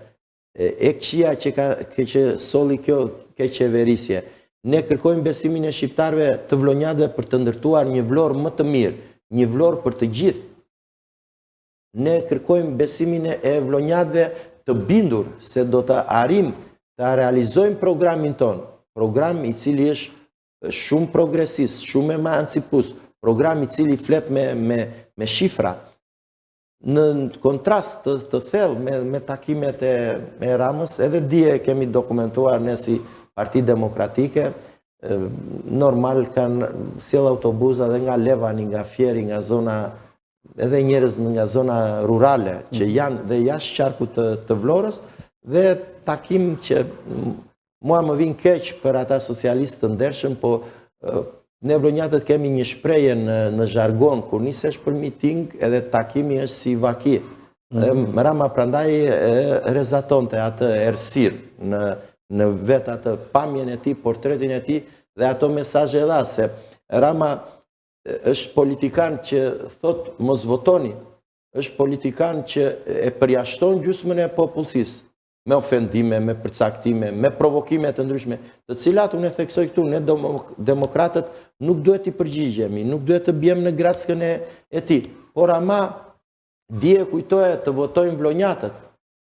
Speaker 2: e këqija që solli kjo qeverisje. Ne kërkojmë besimin e shqiptarëve të vlonjatëve për të ndërtuar një Vlorë më të mirë, një Vlorë për të gjithë. Ne kërkojmë besimin e vlonjatëve të bindur se do të arrim të realizojmë programin tonë, program i cili është shumë progresist, shumë emancipus, program i cili flet me shifra, në kontrast të thellë me takimet e Ramës, edhe dje kemi dokumentuar ne si Parti Demokratike, normal kanë sjell autobusa dhe nga Levani, nga Fieri, nga zona, edhe njerëz nga zona rurale, që janë dhe jashtë qarkut të Vlorës, dhe takim që mua më vjen keq për ata socialistë të ndershëm, po ne vlonjatët kemi një shprehje në jargon, kur nisesh për miting, edhe takimi është si vaki. Rama prandaj rezatonte atë errësirë në vetë atë pamjen e tij, portretin e tij dhe ato mesazhe dha, se Rama është politikan që thot mos votoni, është politikan që e përjashton gjysmën e popullsisë, me ofendime, me përcaktime, me provokime të ndryshme, të cilat unë e theksoj këtu, ne demokratët nuk duhet i përgjigjemi, nuk duhet të bjem në grackën e tij. Por ama dje kujtohet të votojnë vlonjatët.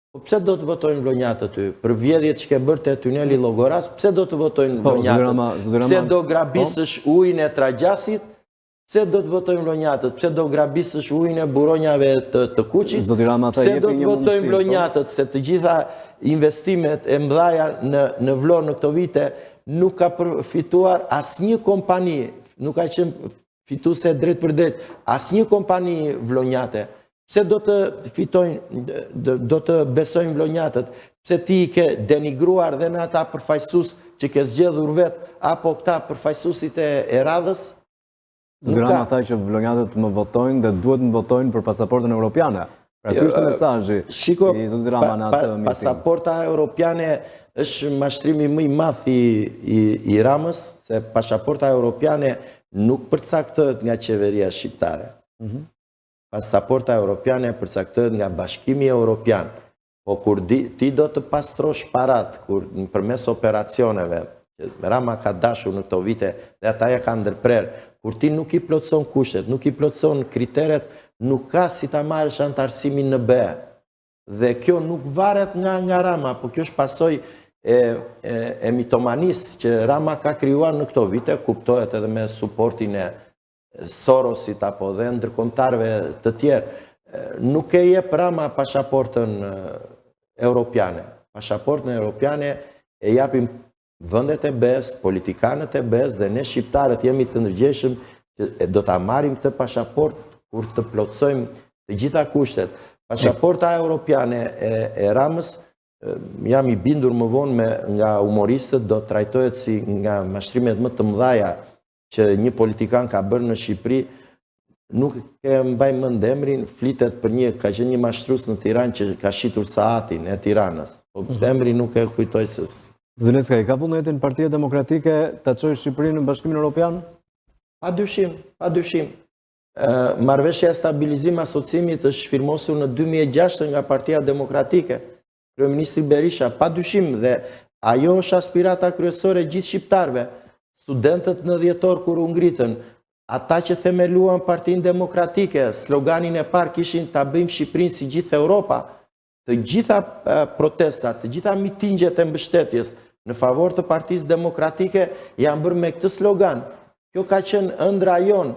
Speaker 2: Po pse do të votojnë vlonjatët ty? Për vjedhjet që ke bërë te tuneli Llogoras, pse do të votojnë vlonjatët? Pse do grabisësh ujin e Tragjasit? Pse do të votojnë vlonjatët? Pse do grabisësh ujin e buronjave të Kuqit? Pse do të votojnë vlonjatët? Se të gjitha investimet e mëdha në Vlorë në këto vite nuk ka përfituar asnjë kompani, nuk ka qenë fituese drejt për drejt, asnjë kompani vlonjate. Pse do të fitojnë, do të besojnë vlonjatët? Pse ti i ke denigruar dhe në ata përfaqësues që ke zgjedhur vetë, apo këta përfaqësuesit e radhës?
Speaker 1: Zoti Rama tha që vlonjatët më votojnë dhe duhet më votojnë për pasaportën europiane. Pra ky është mesazhi i Zotit Rama në atë miting.
Speaker 2: Pasaporta europiane është mashtrimi më i madh i Ramës, se pasaporta europiane nuk përcaktohet nga qeveria shqiptare. Pasaporta europiane përcaktohet nga Bashkimi Evropian. Po kur ti do të pastrosh parat, kur përmes operacioneve, Rama ka dashur në këto vite dhe ata ja ka ndërprer, kur ti nuk i plotëson kushtet, nuk i plotëson kriteret, nuk ka si ta marrësh antarësimin në BE. Dhe kjo nuk varet nga Rama, po kjo është pasoj e mitomanisë që Rama ka krijuar në këto vite, kuptohet edhe me suportin e Sorosit apo dhe ndërkombëtarëve të tjerë. Nuk e jep Rama pasaportën europiane. Pasaportën europiane e japim vendet e BE-s, politikanët e BE-s dhe ne shqiptarët jemi të ndërgjegjshëm që do ta marrim këtë pasaportë kur të plotësojmë të gjitha kushtet. Pasaporta europiane e Ramës, jam i bindur më vonë nga humoristët, do trajtohet si nga mashtrimet më të mëdha që një politikan ka bërë në Shqipëri. Nuk e mbaj mend emrin, flitet për ka qenë një mashtrues në Tiranë që ka shitur Saatin e Tiranës. Po emri nuk e kujtoj se.
Speaker 1: Zdeneska, i ka vullnetin Partia Demokratike ta çojë Shqipërinë në Bashkimin Evropian?
Speaker 2: Padyshim, padyshim. Marrëveshja e stabilizim asociimit është firmosur në 2006 nga Partia Demokratike, kryeministri Berisha, padyshim, dhe ajo është aspirata kryesore e gjithë shqiptarëve. Studentët në dhjetor kur u ngritën, ata që themeluan Partinë Demokratike, sloganin e parë kishin ta bëjmë Shqipërinë si gjithë Europa. Të gjitha protestat, të gjitha mitingjet e mbështetjes në favor të Partisë Demokratike janë bërë me këtë slogan. Kjo ka qenë ëndra jonë,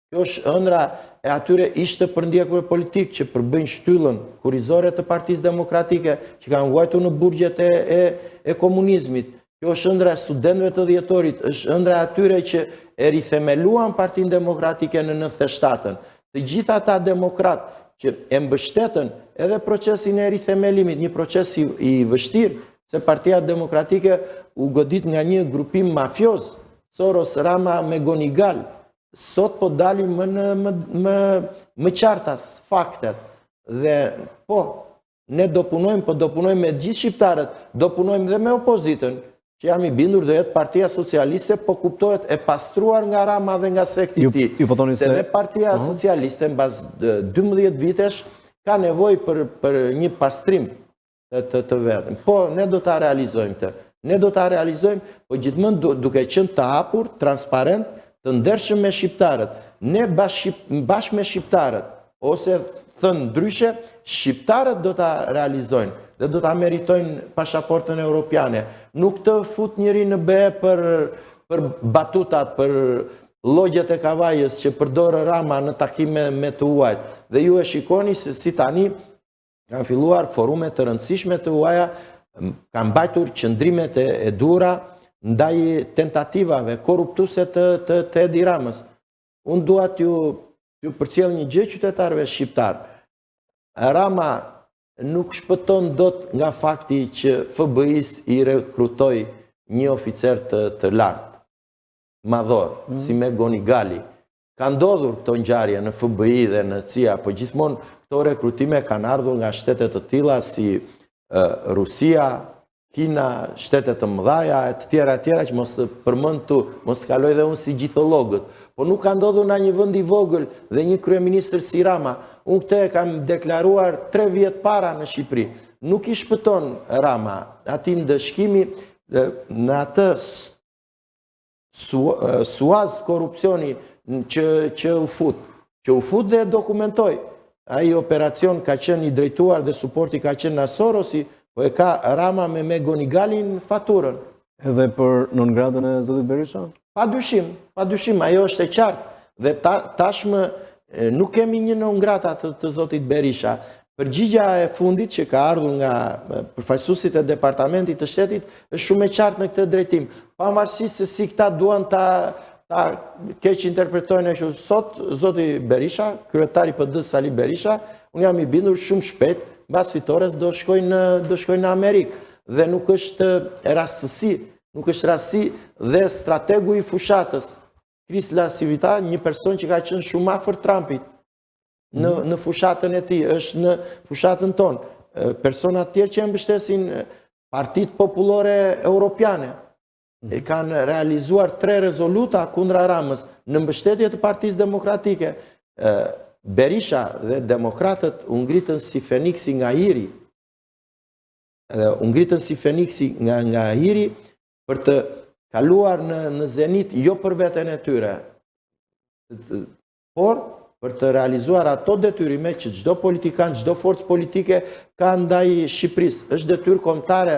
Speaker 2: kjo është ëndra e atyre ishte përndjekur politik që përbëjnë shtyllën kurrizore të Partisë Demokratike, që kanë vuajtur në burgjet e komunizmit. Kjo është ëndra e studentëve të dhjetorit, është ëndra e atyre që e rithemeluan Partinë Demokratike në 97-ën. Të gjitha ata demokrat që e mbështetën edhe procesin e rithemelimit, një proces i vështirë, se Partia Demokratike u godit nga një grupim mafioz, Soros, Rama me Gonigal. Sot po dalim më qartas faktet. Dhe po, ne do punojmë, po do punojmë me gjithë shqiptarët, do punojmë dhe me opozitën, që jam i bindur do jetë Partia Socialiste, po kuptohet e pastruar nga Rama dhe nga sekti ti. Se dhe Partia Socialiste, në bazë 12 vitesh, ka nevoj për një pastrim të vetëm. Po, ne do të realizojmë të. Ne do të realizojmë, po gjithmonë duke qenë të hapur, transparent, të ndershëm me shqiptarët. Ne bashkë me shqiptarët, ose thënë ndryshe, shqiptarët do të realizojnë dhe do të meritojnë pasaportën europiane. Nuk të fut njëri në BE për batutat, për logjet e kavajës që përdorë Rama në takime me të huajt. Dhe ju e shikoni se si tani kanë filluar forume të rëndësishme të huaja, kanë bajtur qëndrimet e dura ndaj tentativave korruptuese të Edi Ramës. Unë dua t'ju përcjell një gjë qytetarëve shqiptar. Rama nuk shpëton dot nga fakti që FBI-s i rekrutoi një oficer të lartë, madhor, si me Gonigali. Ka ndodhur këto ngjarje në FBI dhe në CIA, po gjithmonë këto rekrutime kanë ardhur nga shtete të tilla si Rusia, Kina, shtetet të mëdhaja, e të tjera që mos të përmend tu, mos të kaloj dhe unë si gjithologët. Po nuk ka ndodhur në një vend i vogël dhe një kryeministër si Rama. Unë këtë e kam deklaruar 3 vjet para në Shqipëri. Nuk i shpëton Rama ati ndëshkimi në atë suaz korupcioni që u fut. Që u fut dhe dokumentoj. Ai operacion ka qenë i drejtuar dhe suporti ka qenë nga Sorosi, po e ka Rama me Gonigalin faturën.
Speaker 1: Edhe për nëngradën e zotit Berisha?
Speaker 2: Padyshim, ajo është e qartë. Dhe tashmë nuk kemi një nëngrata të zotit Berisha. Përgjigja e fundit që ka ardhur nga përfaqësuesit e departamentit të shtetit është shumë e qartë në këtë drejtim. Pavarësisht se si këta duan ta keq interpretojnë e kështu. Sot zoti Berisha, kryetari PD-s Sali Berisha, unë jam i bindur shumë shpejt, mbas fitores do shkojnë në Amerikë. Dhe nuk është rastësi nuk është rasti dhe strategu i fushatës, Krisla Sivita, një person që ka qenë shumë afër Trumpit në fushatën e tij, është në fushatën tonë. Persona tjerë që mbështesin Partitë Popullore Europiane e kanë realizuar 3 rezoluta kundra Ramës në mbështetje të Partisë Demokratike. Berisha dhe demokratët u ngritën si Feniksi nga hiri. U ngritën si Feniksi nga hiri për të kaluar në zenit jo për veten e tyre, por për të realizuar ato detyrime që çdo politikan, çdo forcë politike ka ndaj Shqipërisë. Është detyrë kombëtare,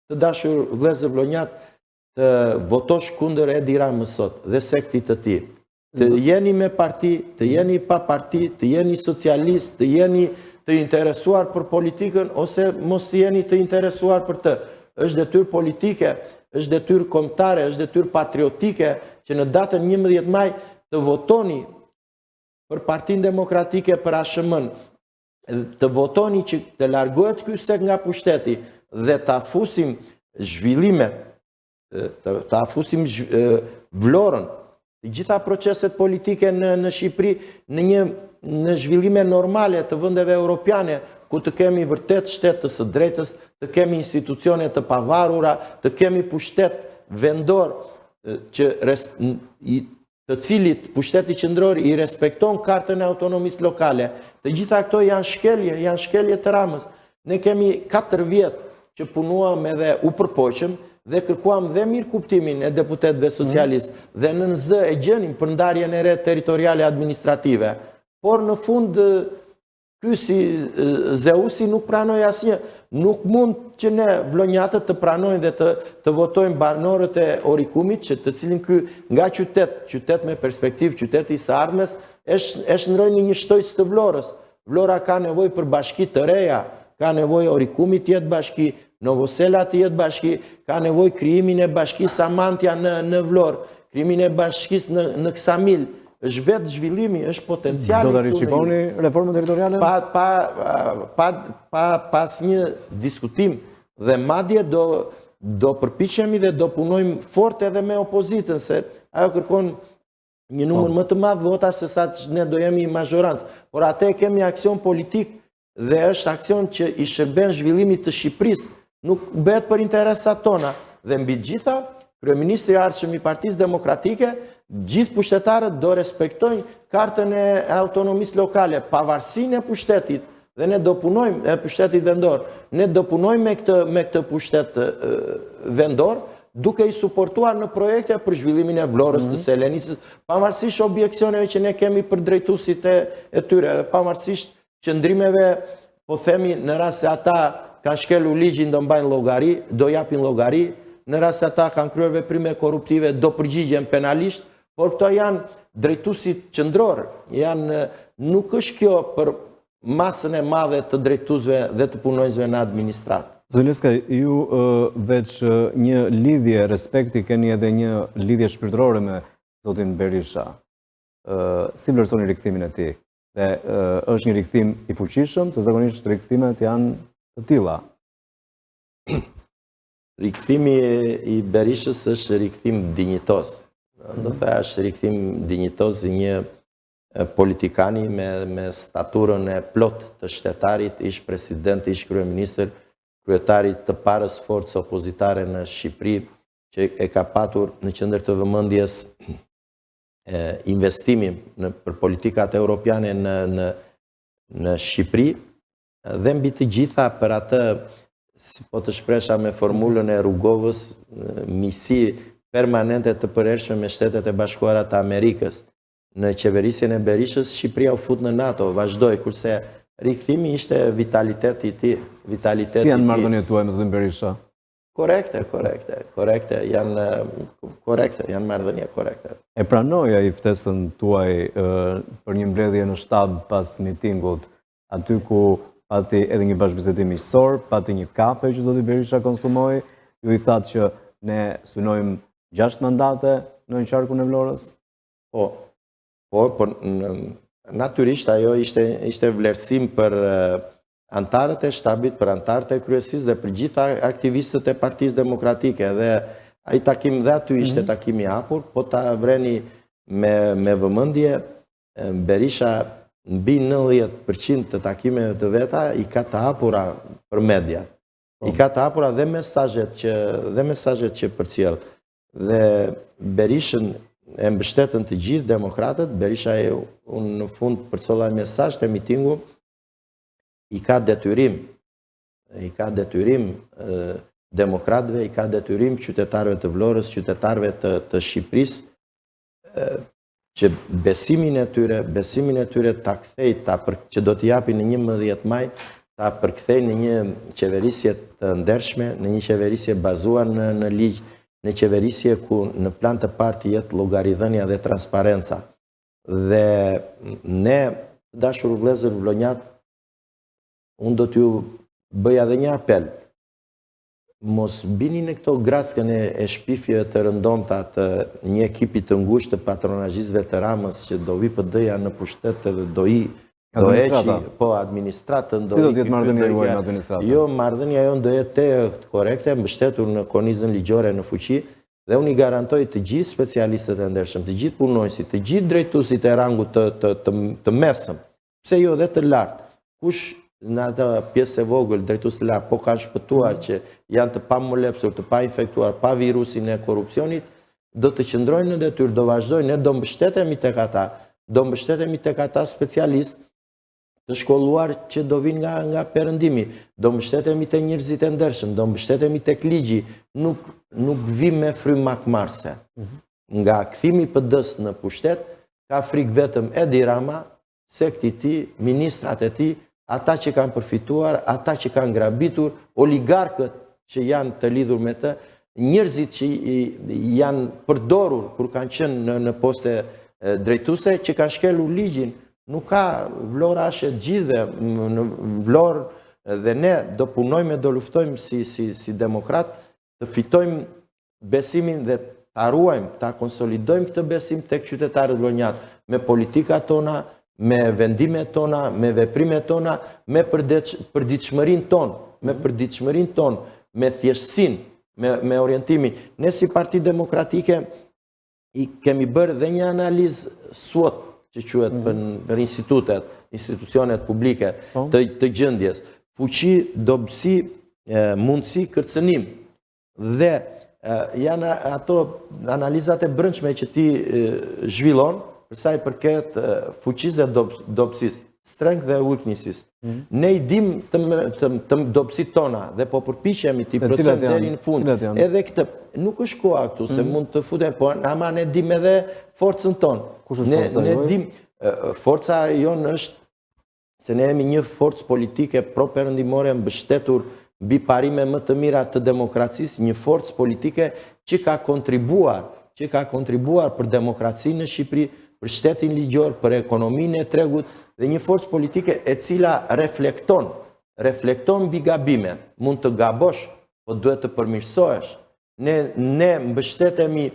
Speaker 2: të dashur vëllezër vllonjat, të votosh kundër Edi Ramës sot dhe sektit të tij. Të jeni me parti, të jeni pa parti, të jeni socialist, të jeni të interesuar për politikën ose mos të jeni të interesuar për të. Është detyrë politike, është detyrë kombëtare, është detyrë patriotike që në datën 11 maj të votoni për Partinë Demokratike, për ASHM-n, të votoni që të largohet ky sek nga pushteti dhe të afusim zhvillimet, të afusim Vlorën, të gjitha proceset politike në Shqipëri në zhvillime normale të vendeve europiane, ku të kemi vërtet shtetës së drejtës, të kemi institucione të pavarura, të kemi pushtet vendor të cilit pushteti qendror i respekton kartën e autonomisë lokale. Të gjitha këto janë shkelje të Ramës. Ne kemi 4 vjet që punuam edhe u përpoqëm dhe kërkuam dhe mirë kuptimin e deputetëve socialistë dhe në zë e gjenim për ndarjen e re territoriale administrative. Por në fund ky si Zeusi nuk pranoi asnjë. Nuk mund që ne vllonjatët të pranojnë dhe të votojnë banorët e Orikumit, që të cilin ky nga qytet me perspektivë, qyteti i së ardhmes, e shndrojnë në një shtojës të Vlorës. Vlora ka nevojë për bashki të reja, ka nevojë Orikumi të jetë bashki, Novosela të jetë bashki, ka nevojë krijimin e bashkisë Samantja në Vlorë, krijimin e bashkisë në Ksamil. Është vetë zhvillimi, është potenciali.
Speaker 1: Do të rishikoni reformën territoriale?
Speaker 2: Pa asnjë diskutim dhe madje do përpiqemi dhe do punojmë fort edhe me opozitën, se ajo kërkon një numër më të madh votash se sa ne do jemi mazhorancë. Por atë kemi aksion politik dhe është aksion që i shërben zhvillimit të Shqipërisë, nuk bëhet për interesat tona. Dhe mbi gjitha, kryeministri i ardhshëm i Partisë Demokratike, gjithë pushtetarët do respektojnë kartën e autonomisë lokale, pavarësinë e pushtetit, dhe ne do punojmë e pushtetit vendor. Ne do punojmë me këtë pushtet vendor, duke i suportuar në projekte për zhvillimin e Vlorës, të Selenisës, pavarësisht objeksioneve që ne kemi për drejtuesit e tyre, pavarësisht qëndrimeve, po themi, në rast se ata kanë shkelur ligjin, do mbajnë llogari, do japin llogari, në rast se ata kanë kryer veprime korruptive, do përgjigjen penalisht. Por këto janë drejtuesit qendror, nuk është kjo për masën e madhe të drejtuesve dhe të punonjësve në administratë.
Speaker 1: Zoti Leska, ju veç një lidhje respekti keni edhe një lidhje shpirtërore me zotin Berisha. Si vlerësoni rikthimin e tij? Dhe është një rikthim i fuqishëm, se zakonisht rikthimet janë të tilla.
Speaker 2: Rikthimi i Berishës është rikthim dinjitos. Do të është rikthim dinjitos i një politikani me staturën e plot të shtetarit, ish president, ish kryeministër, kryetarit të parës forcë opozitare në Shqipëri, që e ka patur në qendër të vëmendjes investimin për politikat europiane në Shqipëri, dhe mbi të gjitha për atë, si po të shpresha me formulën e Rugovës, misi permanente të përhershme me Shtetet e Bashkuara të Amerikës. Në qeverisjen e Berishës, Shqipëria u fut në NATO, vazhdoi, kurse rikthimi ishte vitaliteti i tij.
Speaker 1: Si janë marrëdhëniet tuaja me zotin Berisha?
Speaker 2: Korekte, janë marrëdhënie korekte.
Speaker 1: E pranoi ai ftesën tuaj për një mbledhje në shtab pas mitingut, aty ku pati edhe një bashkëbisedim miqësor, pati një kafe që zoti Berisha konsumoi, ju i thatë që ne synojmë 6 mandate në qarkun e Vlorës?
Speaker 2: Po, natyrisht ajo ishte vlerësim për antarët e shtabit, për antarët e kryesisë dhe për gjitha aktivistët e Partisë Demokratike. Dhe Ai takim dhe aty ishte takimi hapur, po ta vreni me vëmendje, Berisha mbi 90% të takimeve të veta i ka të hapura për media. I ka të hapura dhe mesazhet që përcjell. Dhe Berishën e mbështetën të gjithë demokratët. Berisha në fund përcollaj mesazh të mitingu, i ka detyrim demokratëve, i ka detyrim qytetarëve të Vlorës, qytetarëve të Shqipërisë, që besimin e tyre ta kthej, që do t'i japi në 11 maj, ta përkthej në një qeverisje të ndershme, në një qeverisje bazuar në ligj, në qeverisje ku në plan të parë jetë llogaridhënia dhe transparenca. Dhe ne, dashur vëllezër vlonjat, unë do t'ju bëja dhe një apel. Mos bini në këto grackën e shpifjeve të rëndomta të një ekipi të ngushtë të patronazhistëve të Ramës që do vi PD-ja në pushtet dhe do eqi, po administratën.
Speaker 1: Si do t'jetë marrëdhënia juaj me administratën?
Speaker 2: Jo, marrëdhënia jonë do jetë korrekte, mbështetur në kornizën ligjore në fuqi, dhe unë i garantoj të gjithë specialistët e ndershëm, të gjithë punonjësit, të gjithë drejtuesit e rangut të mesëm, pse jo dhe të lartë, kush në atë pjesë e vogël, drejtues të lartë, po kanë shpëtuar që janë të pamolepsur, të pa infektuar, pa virusin e korrupsionit, do të qëndrojnë në detyrë, do vazhdojnë, ne do mbështetemi tek ata specialistë të shkolluar që do vinë nga perëndimi, do mbështetemi te njerëzit e ndershëm, do mbështetemi tek ligji, nuk vim me frymë makmarrëse. Nga kthimi i PD-s në pushtet, ka frikë vetëm Edi Rama, sekti i tij, ministrat e tij, ata që kanë përfituar, ata që kanë grabitur, oligarkët që janë të lidhur me të, njerëzit që janë përdorur kur kanë qenë në poste drejtuese, që kanë shkelur ligjin. Nuk ka, Vlora është e gjithëve, në Vlorë dhe ne do punojmë e do luftojmë si demokrat, të fitojmë besimin dhe ta ruajmë, ta konsolidojmë këtë besim tek qytetarët vlonjat, me politikat tona, me vendimet tona, me veprimet tona, me përditshmërinë tonë, me thjeshtësinë, me orientimin. Ne si Parti Demokratike i kemi bërë dhe një analizë SWOT, që quhet për institucionet publike të gjendjes, fuqi, dobësi, mundësi, kërcënim. Dhe janë ato analizat e brendshme që ti zhvillon, përsa i përket fuqisë dhe dobësisë, strength dhe weaknesses. Ne i dim të dobësit tona dhe po përpiqemi ti procent deri në fund. Edhe këtë nuk është koha këtu se mund të futem, po ama ne dim edhe forcën tonë.
Speaker 1: Kush është forca
Speaker 2: jonë? Ne dim forca jonë është se ne jemi një forcë politike pro-perëndimore mbështetur mbi parime më të mira të demokracisë, një forcë politike që ka kontribuar për demokracinë në Shqipëri, për shtetin ligjor, për ekonominë e tregut, dhe një forcë politike e cila reflekton mbi gabimet. Mund të gabosh, po duhet të përmirësohesh. Ne mbështetemi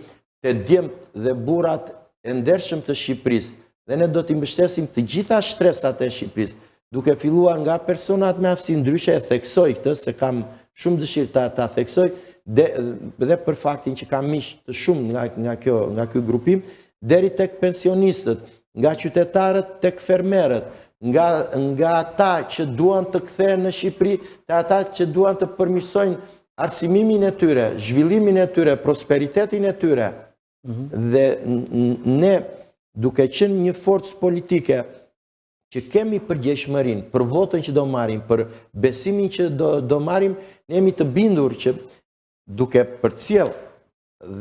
Speaker 2: te djemt dhe burrat e ndershëm të Shqipërisë, dhe ne do t'i mbështesim të gjitha shtresat e Shqipërisë, duke filluar nga personat me aftësi ndryshe, e theksoj këtë, se kam shumë dëshirë ta theksoj, dhe për faktin që kam miq të shumë nga ky grupim, deri tek pensionistët, nga qytetarët tek fermerët, nga ata që duan të kthehen në Shqipëri, te ata që duan të përmirësojnë arsimimin e tyre, zhvillimin e tyre, prosperitetin e tyre. Dhe ne, duke qenë një forcë politike që kemi përgjegjshmërinë për votën që do marrim, për besimin që do marrim, ne jemi të bindur që duke përcjell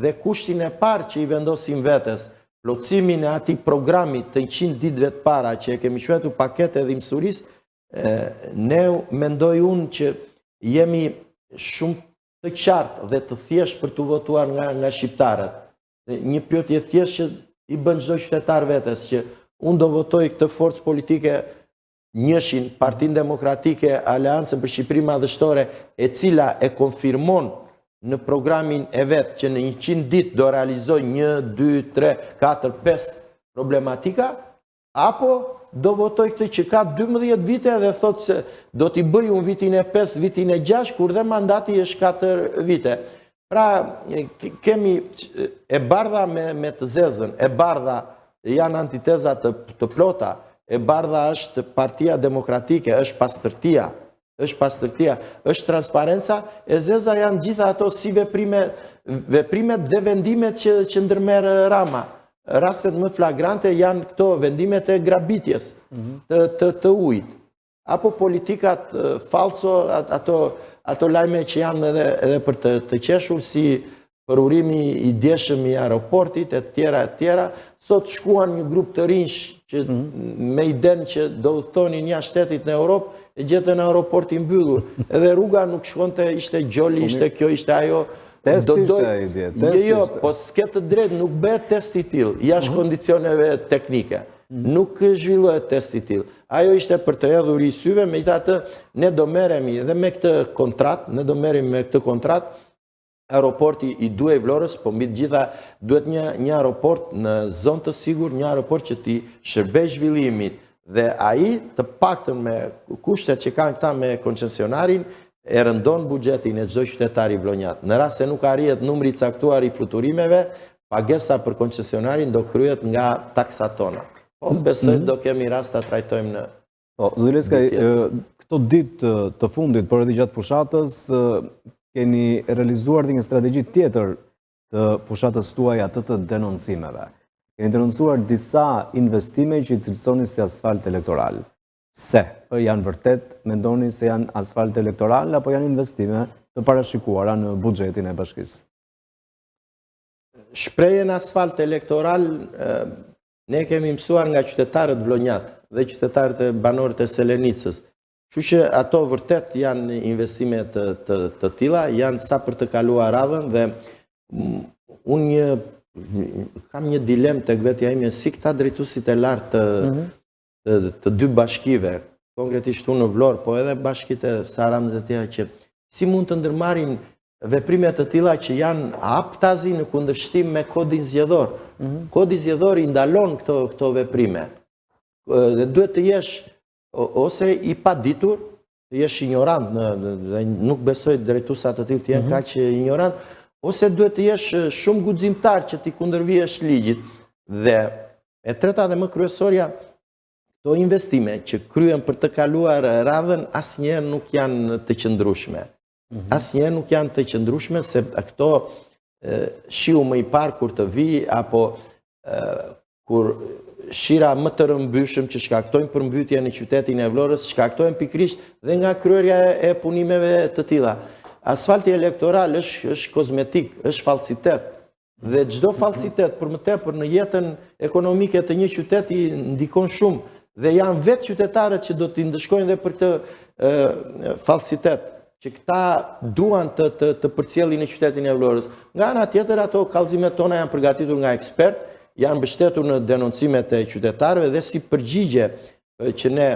Speaker 2: dhe kushtin e parë që i vendosim vetes, plotësimin e atij programi të 100 ditëve të para që e kemi quajtur paketë e dhimbësurisë, ne mendoj unë që jemi shumë të qartë dhe të thjeshtë për të votuar nga shqiptarët. Një pyetje thjesht që i bën çdo qytetar vetes, që unë do votoj këtë forcë politike njëshin, Partinë Demokratike, Aleancën për Shqipëri Madhështore, e cila e konfirmon në programin e vetë që në 100 ditë do realizoj 1, 2, 3, 4, 5 problematika, apo do votoj këtë që ka 12 vite dhe thot se do t'i bëj unë vitin e 5, vitin e 6, kur dhe mandati është 4 vite. Pra, kemi e bardha me të zezën, e bardha janë antiteza të plota, e bardha është Partia Demokratike, është pastërtia, është transparenca, e zeza janë gjitha ato si veprimet dhe vendimet që ndërmerë Rama. Rastet më flagrante janë këto vendimet e grabitjes të ujit. Apo politikat falso, ato lajme që janë edhe për të qeshur, si përurimi i djeshëm i aeroportit, e tjera. Sot shkuan një grup të rinj që me iden që do udhëtonin jashtë shtetit në Europë, e gjetën aeroportin mbyllur. Edhe rruga nuk shkonte, ishte gjoli, ishte kjo, ishte ajo.
Speaker 1: Test ishte ide, test ishte.
Speaker 2: Jo, po s'ketë drejt, nuk bëhet test i tillë, jashtë kondicioneve teknike. Nuk zhvillohet test i tillë. Ajo ishte për të hedhur i syve, megjithatë ne do merremi edhe me këtë kontratë, aeroporti i Duhej Vlorës, po mbi të gjitha duhet një aeroport në zonë të sigurt, një aeroport që t'i shërbej zhvillimit, dhe ai të paktën me kushtet që kanë këta me koncesionarin, e rëndon buxhetin e çdo qytetari vlonjat. Në rast se nuk arrihet numri i caktuar i fluturimeve, pagesa për koncesionarin do kryhet nga taksat tona. Po besoj do kemi rast ta trajtojmë në.
Speaker 1: Po, zoti Leskaj, këto ditë të fundit, por edhe gjatë fushatës, keni realizuar një strategji tjetër të fushatës tuaj, atë të denoncimeve. Keni denoncuar disa investime që i cilësoni si asfalt elektoral. Se janë vërtet, mendoni se janë asfalt elektoral, apo janë investime të parashikuara në buxhetin e bashkisë?
Speaker 2: Shprehjen asfalt elektoral ne kemi mësuar nga qytetarët vlonjat dhe qytetarët e banorët e Selenicës. Kështu që ato vërtet janë investime të tilla, janë sa për të kaluar radhën, dhe unë kam një dilemë tek vetja ime, si këta drejtuesit e lartë të dy bashkive, konkretisht unë në Vlorë, po edhe bashkitë e Saranës e tjera, që si mund të ndërmarrin veprime të tilla që janë aptazi në kundërshtim me kodin zgjedhor. Kodi zgjedhor i ndalon këto veprime. Dhe duhet të jesh ose i paditur, të jesh ignorant, nuk besoj drejtuesat të tillë të jenë kaq ignorant, ose duhet të jesh shumë guximtar që ti kundërvihesh ligjit. Dhe e treta dhe më kryesorja, këto investime që kryen për të kaluar radhën asnjëherë nuk janë të qëndrueshme. Asnjëherë nuk janë të qëndrueshme, se këto shiu më i parë kur të vi, apo kur shira më të rëmbyshëm që shkaktojnë përmbytje në qytetin e Vlorës, shkaktojnë pikrisht dhe nga kryerja e punimeve të tilla. Asfalti elektoral është kozmetik, është falsitet. Dhe çdo falsitet për më tepër në jetën ekonomike të një qyteti ndikon shumë, dhe janë vetë qytetarët që do t'i ndëshkojnë dhe për këtë falsitet, që këta duan të përcjellin në qytetin e Vlorës. Nga ana tjetër, ato kallëzimet tona janë përgatitur nga ekspert, janë mbështetur në denoncimet e qytetarëve, dhe si përgjigje që ne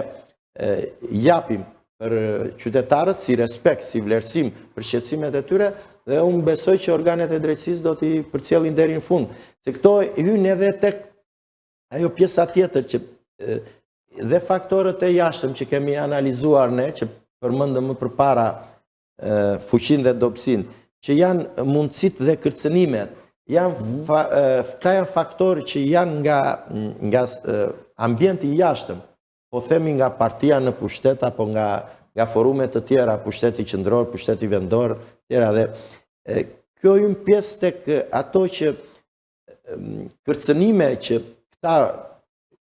Speaker 2: japim për qytetarët, si respekt, si vlerësim për shqetësimet e tyre, dhe unë besoj që organet e drejtësisë do t'i përcjellin deri në fund. Se këto hyn edhe tek ajo pjesa tjetër që dhe faktorët e jashtëm që kemi analizuar ne, që përmendëm më përpara fuqinë dhe dobësinë, që janë mundësitë dhe kërcënimet. Këta janë faktorë që janë nga ambienti i jashtëm, po themi nga partia në pushtet, apo nga forumet të tjera, pushteti qendror, pushteti vendor, tjera. Dhe kjo jam pjesë tek ato që kërcënime që këta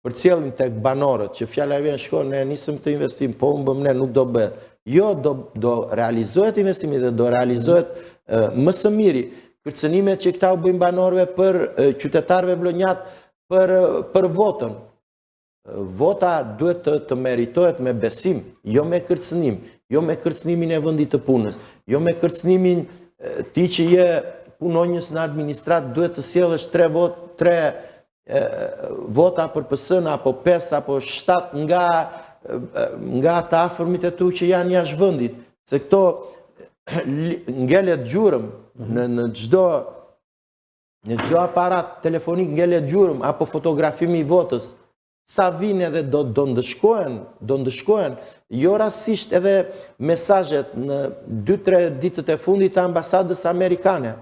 Speaker 2: përcjellin tek banorët, që fjala e vjen shkon, ne nisëm të investim, po humbëm ne, nuk do bëhet. Jo, do realizohet investimi dhe do realizohet më së miri. Kërcënimet që këta u bëjnë banorëve për qytetarëve vlonjat për votën. Vota duhet të meritohet me besim, jo me kërcënim, jo me kërcënimin e vendit të punës, jo me kërcënimin ti që je punonjës në administrat duhet të sjellësh 3 vota për PS-n, apo 5 apo 7 nga ata afërmit e tu që janë jashtë vendit. Se këto ngelet gjurëm në çdo aparat telefonik, ngelet gjurëm apo fotografimi i votës. sa vinë edhe do ndëshkohen, jo rasisht edhe mesajet në 2-3 ditët e fundit të ambasadës amerikane.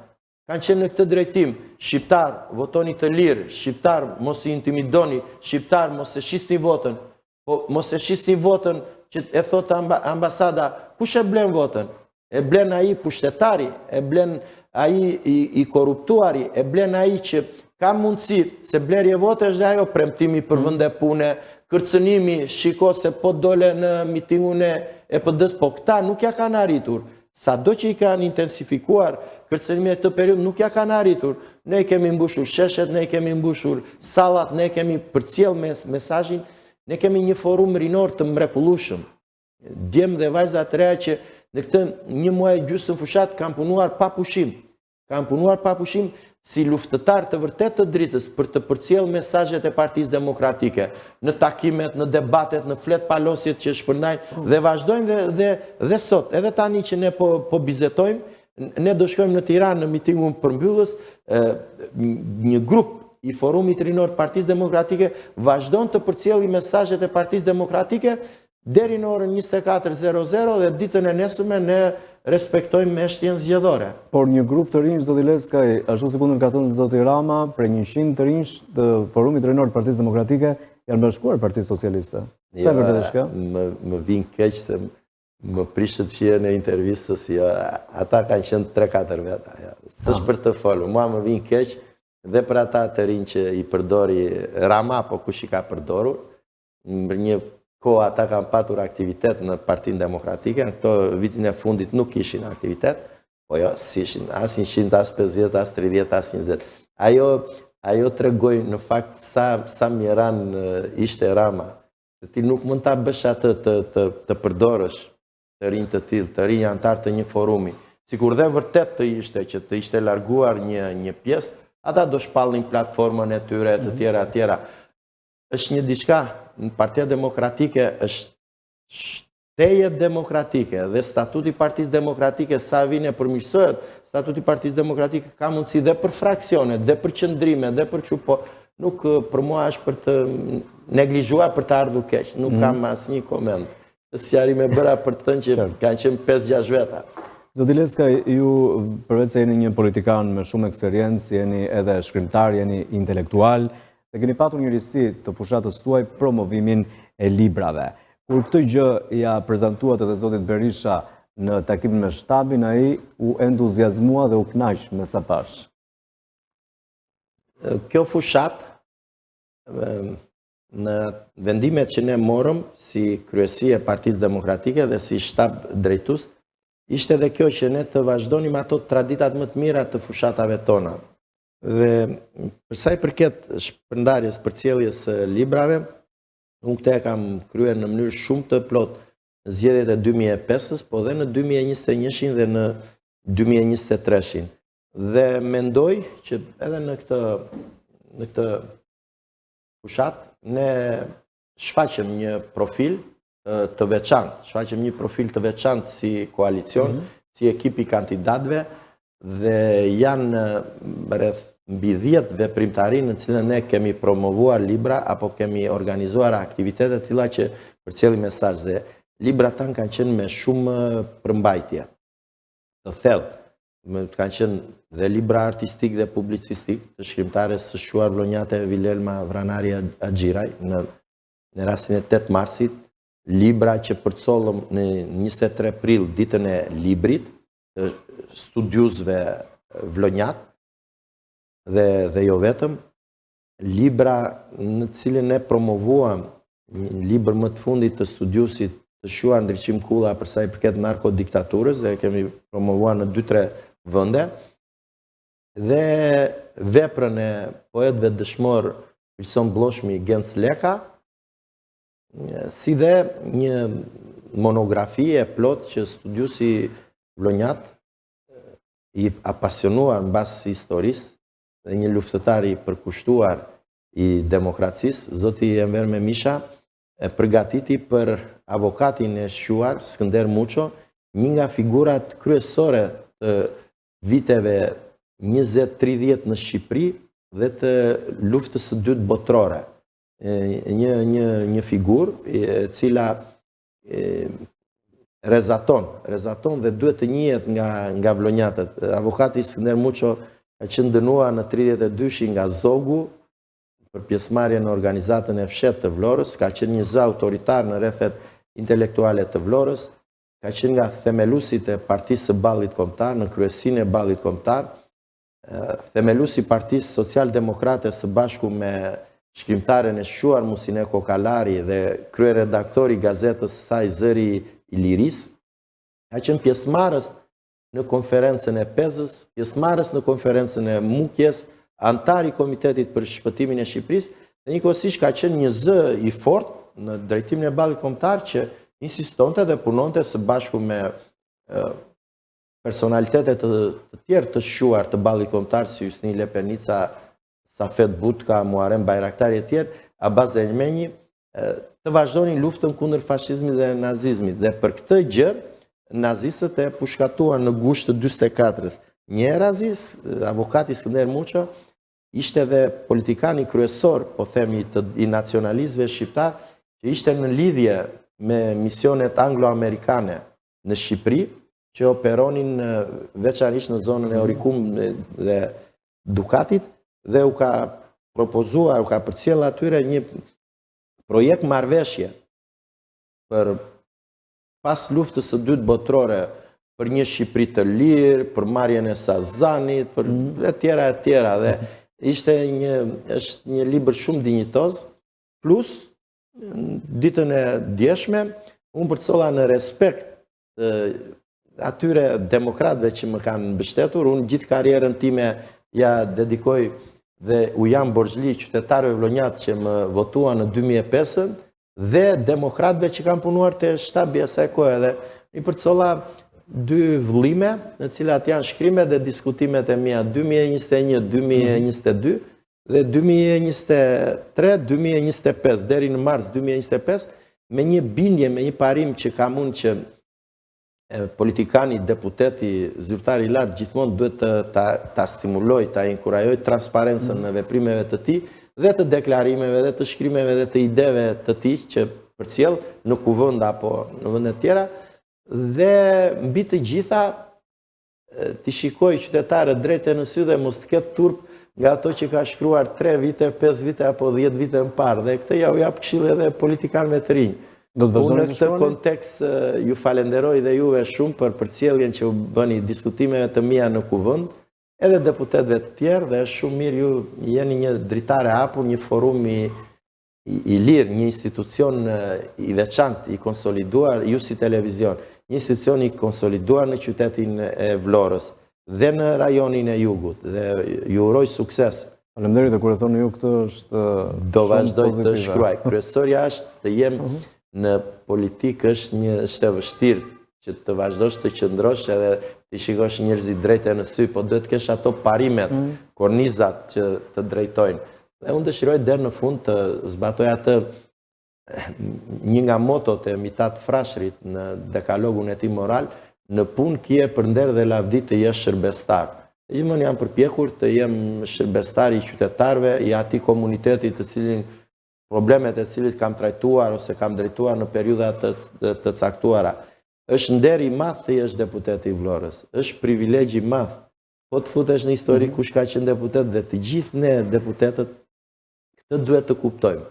Speaker 2: Kanë qenë në këtë drejtim, shqiptar votoni të lirë, shqiptar mos i intimidoni, shqiptar mos e shisni votën, po mos e shisni votën që e thotë ambasada, kush e blen votën? E blen ai pushtetari, e blen ai i korruptuari, e blen ai që ka mundësi, se blerje vote është dhe ajo premtimi për vende pune, kërcënimi, shiko se po dole në mitingun e PD-s, po këta nuk ja kanë arritur. Sa do që i kanë intensifikuar kërcënimi e këtë periud, nuk ja kanë arritur. Ne kemi mbushur sheshet, ne kemi mbushur sallat, ne kemi përcjell mesazhin, ne kemi një forum rinor të mrekullueshëm. Djem dhe vajza të reja që në këtë 1 muaj gjysmë fushat kanë punuar pa pushim. Kanë punuar pa pushim si luftëtar të vërtet të dritës për të përcjell mesazhet e Partisë Demokratike në takimet, në debatet, në flet palosjet që shpërndajnë dhe vazhdojnë dhe sot, edhe tani që ne po bizetojmë, ne do shkojmë në Tiranë në mitingun përmbyllës, një grup i forumit rinor të Partisë Demokratike vazhdon të përcjelli mesazhet e Partisë Demokratike deri në orën 24:00 dhe ditën e nesërme ne respektojmë meshtjen zgjedhore.
Speaker 1: Por një grup të rinj, zoti Leskaj, ashtu si kundër ka thënë zoti Rama, prej 100 të rinj të Forumit Rinor të Partisë Demokratike janë bashkuar Partisë Socialiste. Sa vërtet është kjo?
Speaker 2: Më vin keq se më prishët që në intervistës, ata kanë qenë 3-4 veta. S'është për të folur, mua më vin keq dhe për ata të rinj që i përdori Rama, po kush i ka përdorur, në një kohë ata kanë patur aktivitet në Partinë Demokratike, në këto vitin e fundit nuk ishin aktivitet, po jo, si ishin, as 100, as 50, as 30, as 20. Ajo tregoj në fakt sa miran ishte Rama, se ti nuk mund ta bësh atë të përdorësh të rinj të tillë, të rinj antar të një forumi. Sikur dhe vërtet të ishte që të ishte larguar një pjesë, ata do shpallin platformën e tyre të tjera. Është një diçka në Partia Demokratike, është shteje demokratike dhe statuti Partisë Demokratike sa vine përmirësohet, statuti Partisë Demokratike ka mundësi dhe për fraksione, dhe për qëndrime, dhe për që, po nuk për mua është për të neglizhuar, për të ardhur keq, nuk kam asnjë koment. Sqarim e bëra për të thënë që kanë qenë 5-6 veta.
Speaker 1: Zoti Leskaj, ju përveç se jeni një politikan me shumë eksperiencë, jeni edhe shkrimtar, jeni intelektual, dhe keni patur një risi të fushatës tuaj promovimin e librave. Kur këtë gjë ja prezentuat edhe zotit Berisha në takimin me shtabin, ai u entuziazmua dhe u kënaq me sa pash.
Speaker 2: Kjo fushat, në vendimet që ne morëm si kryesi e Partisë Demokratike dhe si shtab drejtues, ishte edhe kjo që ne të vazhdonim ato traditat më të mira të fushatave tona. Dhe përsa i përket shpërndarjes përcjelljes së librave, unë këtë e kam kryer në mënyrë shumë të plot në zgjedhjet e 2005-s, po dhe në 2021-shin dhe në 2023-shin. Dhe mendoj që edhe në këtë fushat ne shfaqem një profil të veçantë, shfaqem një profil të veçantë si koalicion, si ekipi kandidatëve, dhe janë rreth mbi 10 veprimtari në cilën ne kemi promovuar libra apo kemi organizuar aktivitete të tilla që përcjellin mesazh, dhe librat tanë kanë qenë me shumë përmbajtje të thellë. Kanë qenë dhe libra artistik dhe publicistik të shkrimtares së shuar vlonjate Vilhelma Vranari Axhiraj në rastin e 8 marsit, libra që përcollëm në 23 prill, ditën e librit, studiusve vlonjat dhe jo vetëm, libra në cilin ne promovuam, një libër më të fundit të studiusit të shuar Ndriçim Kulla përsa i përket narkodiktaturës, dhe kemi promovuar në 2-3 vende, dhe veprën e poetëve dëshmor Wilson Bloshmi, Genc Leka, si dhe një monografi e plot që studiusi vlonjat i apasionuar në basë historisë dhe një luftëtar i përkushtuar i demokracisë, zoti Enver Memisha, e përgatiti për avokatin e shuar, Skënder Muço, një nga figurat kryesore të viteve 20-30 në Shqipëri dhe të luftës së dytë botërore. një figurë e cila rezaton dhe duhet të njihet nga vlonjatët. Avokati Skënder Muço ka qenë dënuar në 32 nga Zogu për pjesëmarrje në organizatën e fshetë të Vlorës, ka qenë një zë autoritar në rrethet intelektuale të Vlorës, ka qenë nga themeluesit e Partisë së Ballit Kombëtar, në kryesinë e Ballit Kombëtar, themeluesi i Partisë Social-Demokrate së bashku me shkrimtaren e shuar Musine Kokalari dhe kryeredaktori i gazetës së saj Zëri i Lirisë, ka qenë pjesëmarrës në konferencën e Pezës, pjesëmarrës në konferencën e Mukjes, antar i Komitetit për Shpëtimin e Shqipërisë, dhe njëkohësisht ka qenë një zë i fortë në drejtimin e Ballit Kombëtar që insistonte dhe punonte së bashku me personalitetet të tjerë të shuar të Ballit Kombëtar si Hysni Lepenica, Safet Butka, Muharrem Bayraktari e tjerë, Abaz Elmeni, të vazhdonin luftën kundër fashizmit dhe nazizmit. Dhe për këtë gjë, nazistët e pushkatuan në gusht të 44-ës. Njëherë Aziz, avokati Skënder Muço, ishte dhe politikani kryesor, po themi, i nacionalistëve shqiptar, që ishte në lidhje me misionet anglo-amerikane në Shqipëri, që operonin veçanërisht në zonën e Orikum dhe Dukatit, dhe u ka propozuar, u ka përcjell atyre një projekt marrëveshje për pas luftës së dytë botërore, për një Shqipëri të lirë, për marrjen e Sazanit, për e tjera, dhe është një libër shumë dinjitoz, plus ditën e djeshme, unë përcolla në respekt atyre demokratëve që më kanë mbështetur, unë gjithë karrierën time ja dedikoj dhe u jam borxhli qytetarëve vlonjat që më votuan në 2005 dhe demokratëve që kanë punuar te shtabi i asaj kohe, dhe i përcolla 2 vëllime në cilat janë shkrimet dhe diskutimet e mia 2021-2022 dhe 2023-2025 deri në mars 2025, me një bindje, me një parim që kam unë që politikani, deputeti, zyrtari i lartë gjithmonë duhet ta stimuloj, ta inkurajoj transparencën në veprimeve të tij dhe të deklarimeve dhe të shkrimeve dhe të ideve të tij që përcjell në kuvend apo në vende të tjera, dhe mbi të gjitha ti shikoj qytetarët drejt në sy dhe mos të ketë turp nga ato që ka shkruar 3 vite, 5 vite apo 10 vite më parë, dhe këtë ja u jap këshill edhe politikanëve të rinj. Unë në këtë kontekst ju falenderoj dhe juve shumë për përcjelljen që u bëni diskutimeve të mia në kuvend, edhe deputetëve të tjerë, dhe është shumë mirë, ju jeni një dritare hapur, një forum i lirë, një institucion i veçantë, i konsoliduar, ju si televizion, një institucion i konsoliduar në qytetin e Vlorës dhe në rajonin e Jugut, dhe ju uroj sukses.
Speaker 1: Faleminderit, dhe kur e thoni ju këtë është
Speaker 2: do vazhdoj të shkruaj. Kryesorja është të jem në politikë, është e vështirë që të vazhdosh të qëndrosh edhe të shikosh njerëzit drejt në sy, po duhet të kesh ato parimet, kornizat që të drejtojnë. Dhe unë dëshiroj deri në fund të zbatoj atë një nga motot e Mitat Frashërit në dekalogun e tij moral, në punë kje për nder dhe lavdi të jesh shërbestar. Gjithmonë jam përpjekur të jem shërbestar i qytetarëve, i atij komuniteti të cilin problemet e cilit kam trajtuar ose kam drejtuar në periudha të caktuara. Është nder i madh të jesh deputet i Vlorës. Është privilegj i madh. Po të futesh në histori kush ka qenë deputet, dhe të gjithë ne deputetët këtë duhet të kuptojmë.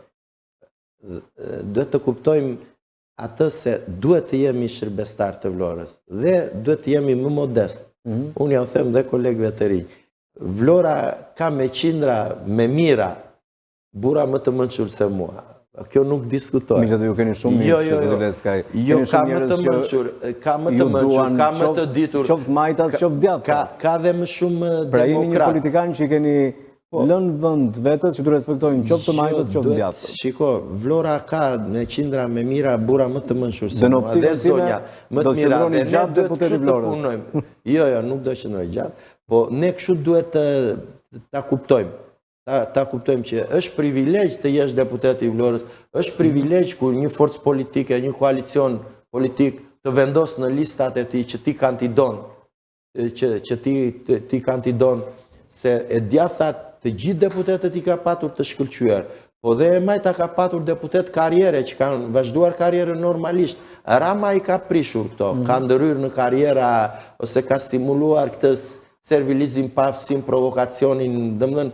Speaker 2: Duhet të kuptojmë atë se duhet të jemi shërbestar të Vlorës dhe duhet të jemi më modest. Unë ja u them dhe kolegëve të rinj. Vlora ka me qindra me mira burra më të mençur se mua. Kjo nuk diskutohet.
Speaker 1: Miqtë, ju keni shumë mirë që të leskaj.
Speaker 2: Jo, ka më të mençur, ka më të ditur.
Speaker 1: Qoftë majtas, qoftë djathtas.
Speaker 2: Ka dhe më shumë demokrat.
Speaker 1: Pra jeni një politikan që i keni lënë vend vetës që të respektojnë qoftë majtas, qoftë djathtas.
Speaker 2: Shiko, Vlora ka në qindra me mira burra më të mençur se mua. Dhe zonja më të mira.
Speaker 1: Do të gjatë deputeti Vlorës.
Speaker 2: Jo, nuk do qëndroj gjatë, po ne kështu duhet ta kuptojmë. Ta kuptojmë që është privilegj të jesh deputet i Vlorës, është privilegj kur një forcë politike, një koalicion politik të vendos në listat e tij që ti kandidon, se e djathtat të gjithë deputetët i ka patur të shkëlqyer, po Po dhe Majta ka patur deputet karriere që kanë vazhduar karrierën normalisht. Rama i ka prishur këto, ka ndërhyrë në karriera ose ka stimuluar këtë servilizim pafësim, provokacionin, dëmëdhën,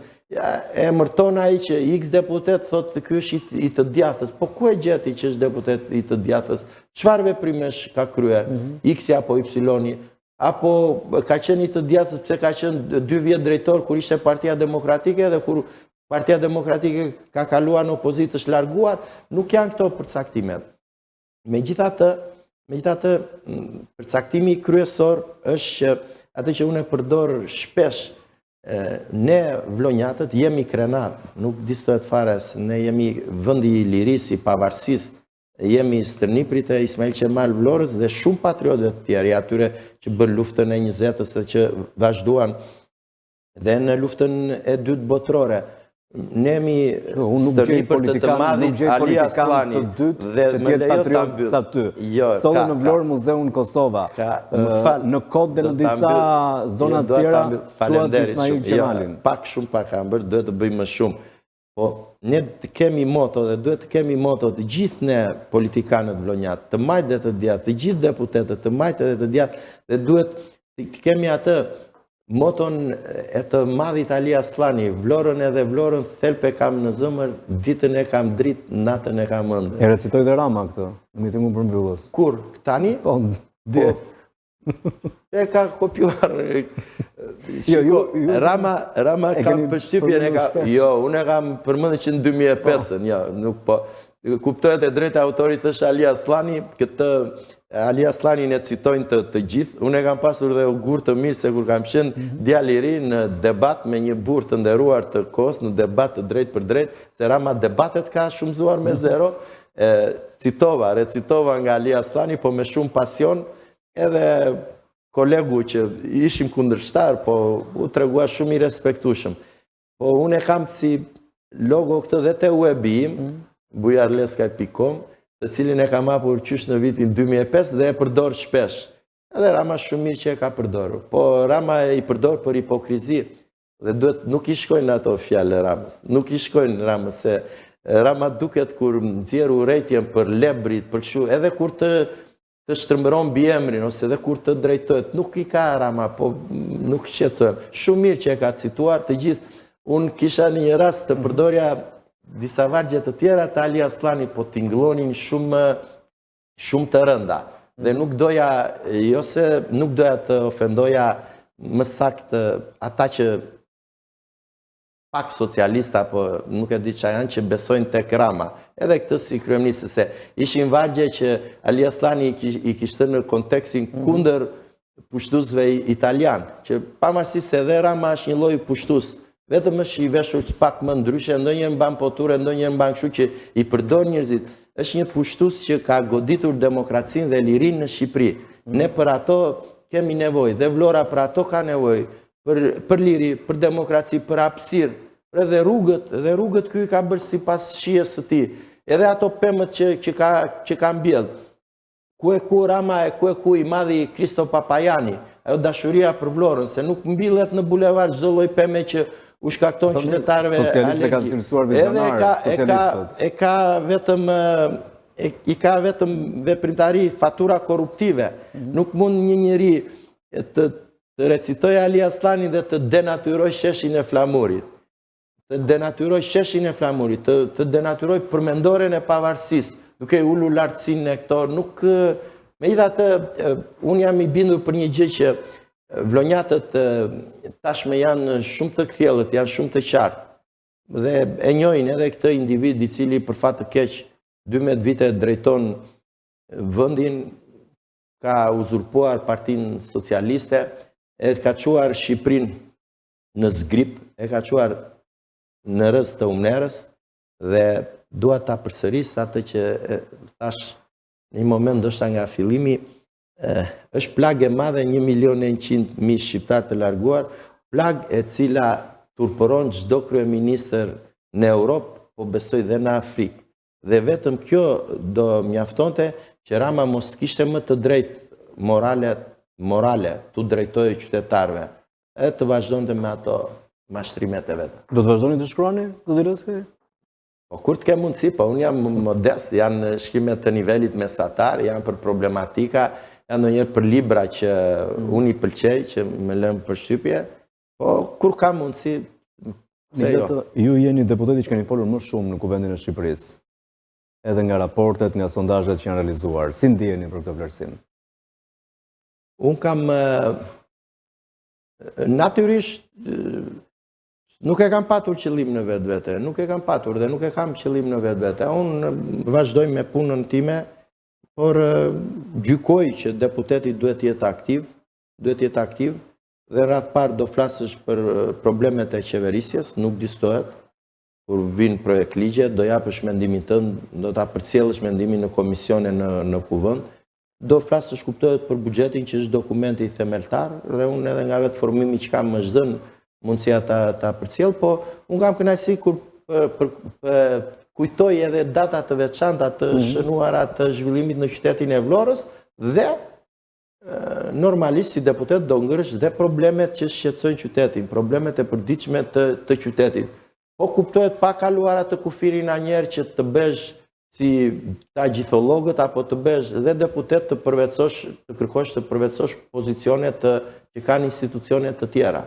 Speaker 2: e mërton ai që X deputet thotë ky është i të djathës. Po ku e gjeti që është deputet i të djathës? Çfarë veprimesh ka kryer? X-i apo Y-i? Apo ka qenë i të djathës pse ka qenë 2 vjet drejtor kur ishte Partia Demokratike dhe kur Partia Demokratike ka kaluar në opozitë është larguar, nuk janë këto përcaktimet. Megjithatë, përcaktimi kryesor është që atë që unë e përdor shpesh, ne vlonjatët jemi krenar, nuk distohet fare se ne jemi vendi i lirisë, i pavarësisë, jemi stërniprit e Ismail Qemal Vlorës dhe shumë patriotëve të tjerë, atyre që bën luftën e 20-s dhe që vazhduan dhe në luftën e 2 botërore. Ne jemi stërnipër të madhit Ali Aslani
Speaker 1: dhe që tjetë patriot sa ty. Sot në Vlorë Muzeun Kosova, në kod dhe në disa zonat tjera, quat Ismail Qemalin.
Speaker 2: Pak shumë pak kam bërë, duhet të bëjmë më shumë. Po, ne të kemi moto dhe duhet të kemi moto të gjithë ne politikanët vlonjat, të majtë dhe të djatë, të gjithë deputetët, të majtë dhe të djatë, dhe duhet të kemi atë moton e të madhit Ali Aslani, Vlorën edhe Vlorën thelpe kam në zëmër, ditën e kam dritë, natën e kam ëndër.
Speaker 1: E recitoj dhe Rama këto, në mitimu për mbyllës.
Speaker 2: Kur? Tani?
Speaker 1: Po, dje.
Speaker 2: E ka kopjuar. Rama ka përshqipjen e ka... Jo, unë e kam përmëndë që në 2005-ën, jo, nuk po... Kuptohet e drejtë autorit është Ali Aslani, këtë Ali Aslani ne citojnë të gjithë. Unë e kam pasur dhe u gurë të mirë se kur kam qenë djalë i ri në debat me një burr të nderuar të kohës, në debat të drejt për drejt, se Rama debatet ka shumëzuar me 0. Recitova nga Ali Aslani, po me shumë pasion, edhe kolegu që ishim kundërshtar, po u tregua shumë i respektueshëm. Po unë e kam si logo këtë dhe te webi im, bujarleska.com, të cilin e kam hapur qysh në vitin 2005 dhe e përdor shpesh. Edhe Rama shumë mirë që e ka përdorur. Po Rama i përdor për hipokrizi dhe nuk i shkojnë ato fjalë Ramës. Nuk i shkojnë Ramës, se Rama duket kur nxjerr urrejtjen për lebrit, për kështu, edhe kur të shtrembëron biemrin ose edhe kur të drejtohet, nuk i ka Rama, po nuk shqetësohem. Shumë mirë që e ka cituar të gjithë. Unë kisha një rast të përdorja disa vargje të tjera të Ali Aslani, po tingëllonin shumë të rënda. Dhe nuk doja, jo se nuk doja të ofendoja më saktë ata që pak socialista, po nuk e di çfarë janë, që besojnë tek Rama. Edhe këtë si kryeminist, se ishin vargje që Ali Aslani i kishte në kontekstin kundër pushtuesve italian, që pavarësisht se edhe Rama është një lloj pushtues, vetëm është i veshur pak më ndryshe, ndonjëherë mban poture, ndonjëherë mban kështu që i përdor njerëzit. Është një pushtues që ka goditur demokracinë dhe lirinë në Shqipëri. Ne për ato kemi nevojë, dhe Vlora për ato ka nevojë, për liri, për demokraci, për hapësirë, edhe rrugët ky ka bërë sipas shijes së tij. Edhe ato pemët që ka mbjell. Ku e ku Rama, ku e ku i madhi Kristo Papajani, ajo dashuria për Vlorën, se nuk mbillet në bulevard çdo lloj peme që u shkakton qytetarëve alergji.
Speaker 1: Socialistët kanë cilësuar vizionar, socialistët.
Speaker 2: I ka vetëm veprimtari, fatura korruptive. Nuk mund një njeri të recitoj Ali Aslani dhe të denatyroj sheshin e flamurit. Të denatyroj sheshin e flamurit, të denatyroj përmendoren e pavarësisë, duke ulur lartësinë e këto, nuk... Megjithatë, unë jam i bindur për një gjë që vlonjatët tashme janë shumë të kthjellët, janë shumë të qartë. Dhe e njohin edhe këtë individ i cili për fat të keq 12 vite drejton vendin, ka uzurpuar Partinë Socialiste, e ka çuar Shqipërinë në zgrip, e ka çuar në rrez të umnerës dhe dua ta përsëris atë që thash në një moment ndoshta nga fillimi, është plagë e madhe 1.100.000 shqiptar të larguar, plagë e cila turpëron çdo kryeministër në Europë, po besoj dhe në Afrikë. Dhe vetëm kjo do mjaftonte që Rama mos kishte më të drejtë morale të drejtojë qytetarëve, e të vazhdonte me ato mashtrimet e veta.
Speaker 1: Do të vazhdoni të shkruani, do të rrezke?
Speaker 2: Po kur të ke mundësi, po unë jam modest, janë shkrimet të nivelit mesatar, janë për problematika, janë ndonjëherë për libra që unë i pëlqej, që më lëmë për shtypje, po kur ka mundësi, se jo.
Speaker 1: Ju jeni deputeti që keni folur më shumë në Kuvendin e Shqipërisë, edhe nga raportet, nga sondazhet që janë realizuar. Si ndjeni për këtë vlerësim?
Speaker 2: Unë kam natyrisht nuk e kam patur qëllim në vetë, nuk e kam patur dhe nuk e kam qëllim në vetë. Unë vazhdoj me punën time, por gjykoj që deputeti duhet jetë aktiv, dhe rreth parë do flasësh për problemet e qeverisjes, nuk diskutohet, kur vinë projekt ligje, do japësh mendimin tënd, do ta përcjellësh mendimin në komisione në kuvend, do flasësh kuptohet për buxhetin që është dokumenti themeltar, dhe unë edhe nga vetë formimi që kam më zhdën mundësia ta përcjell, po unë kam kënaqësi kur kujtoj edhe data të veçanta të shënuara të zhvillimit në qytetin e Vlorës dhe normalisht si deputet do ngërësh dhe problemet që shqetësojnë qytetin, problemet e përditshme të qytetit. Po kuptohet pa kaluara të kufirin a njerë që të bësh si ta gjithologët, apo të bësh dhe deputet të kërkosh të përvetësosh pozicionet që kanë institucionet të tjera.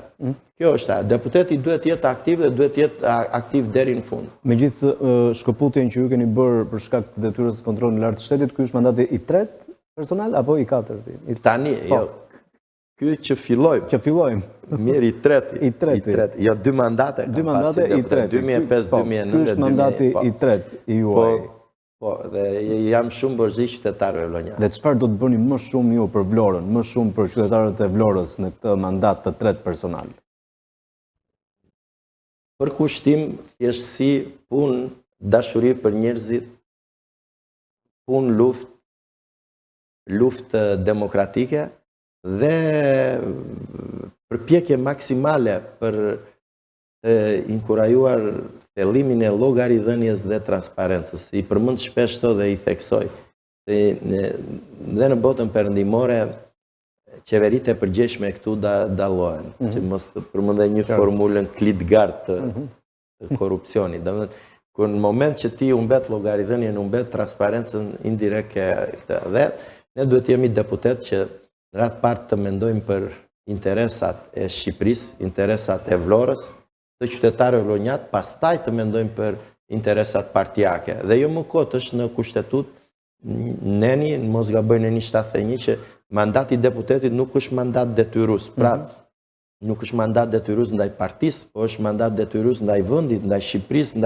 Speaker 2: Kjo është, deputeti duhet jetë aktiv dhe duhet jetë aktiv deri në fund.
Speaker 1: Me gjithë shkëputjen që ju keni bërë për shkak të detyrës kontrol në lartë të shtetit, ky është mandati i tretë personal, apo i katërt?
Speaker 2: Tani, jo. Ky që fillojmë.
Speaker 1: Që fillojmë.
Speaker 2: Mirë, i treti.
Speaker 1: I treti.
Speaker 2: Jo, 2 mandate.
Speaker 1: 2 mandate i treti.
Speaker 2: 2005-2009.
Speaker 1: Ky është mandati i tretë i juaj.
Speaker 2: Po, dhe jam shumë bërzi qytetarëve vlonjane.
Speaker 1: Dhe çfarë do të bëni më shumë ju për Vlorën, më shumë për qytetarët e Vlorës në këtë mandat të tretë personal?
Speaker 2: Për kushtim, thjeshtësi, punë, dashuri për njerëzit, punë, luftë demokratike dhe përpjekje maksimale për të inkurajuar thellimin e llogaridhënies dhe transparencës. I përmend shpesh këto dhe i theksoj. Dhe në botën perëndimore, qeveritë e përgjithshme këtu dallohen. Që mos të përmendë një formulën Klitgard të korrupsionit. Domethënë, kur në moment që ti humbet llogaridhënien, humbet transparencën indirekt dhe ne duhet jemi deputet që në radh parë të mendojmë për interesat e Shqipërisë, interesat e Vlorës, të qytetarëve vlonjat, pastaj të mendojmë për interesat partijake. Dhe jo më kot është në kushtetut neni, mos gaboj neni 71, që mandati deputetit nuk është mandat detyrues. Pra, nuk është mandat detyrues ndaj partisë, po është mandat detyrues ndaj vendit, ndaj Shqipërisë,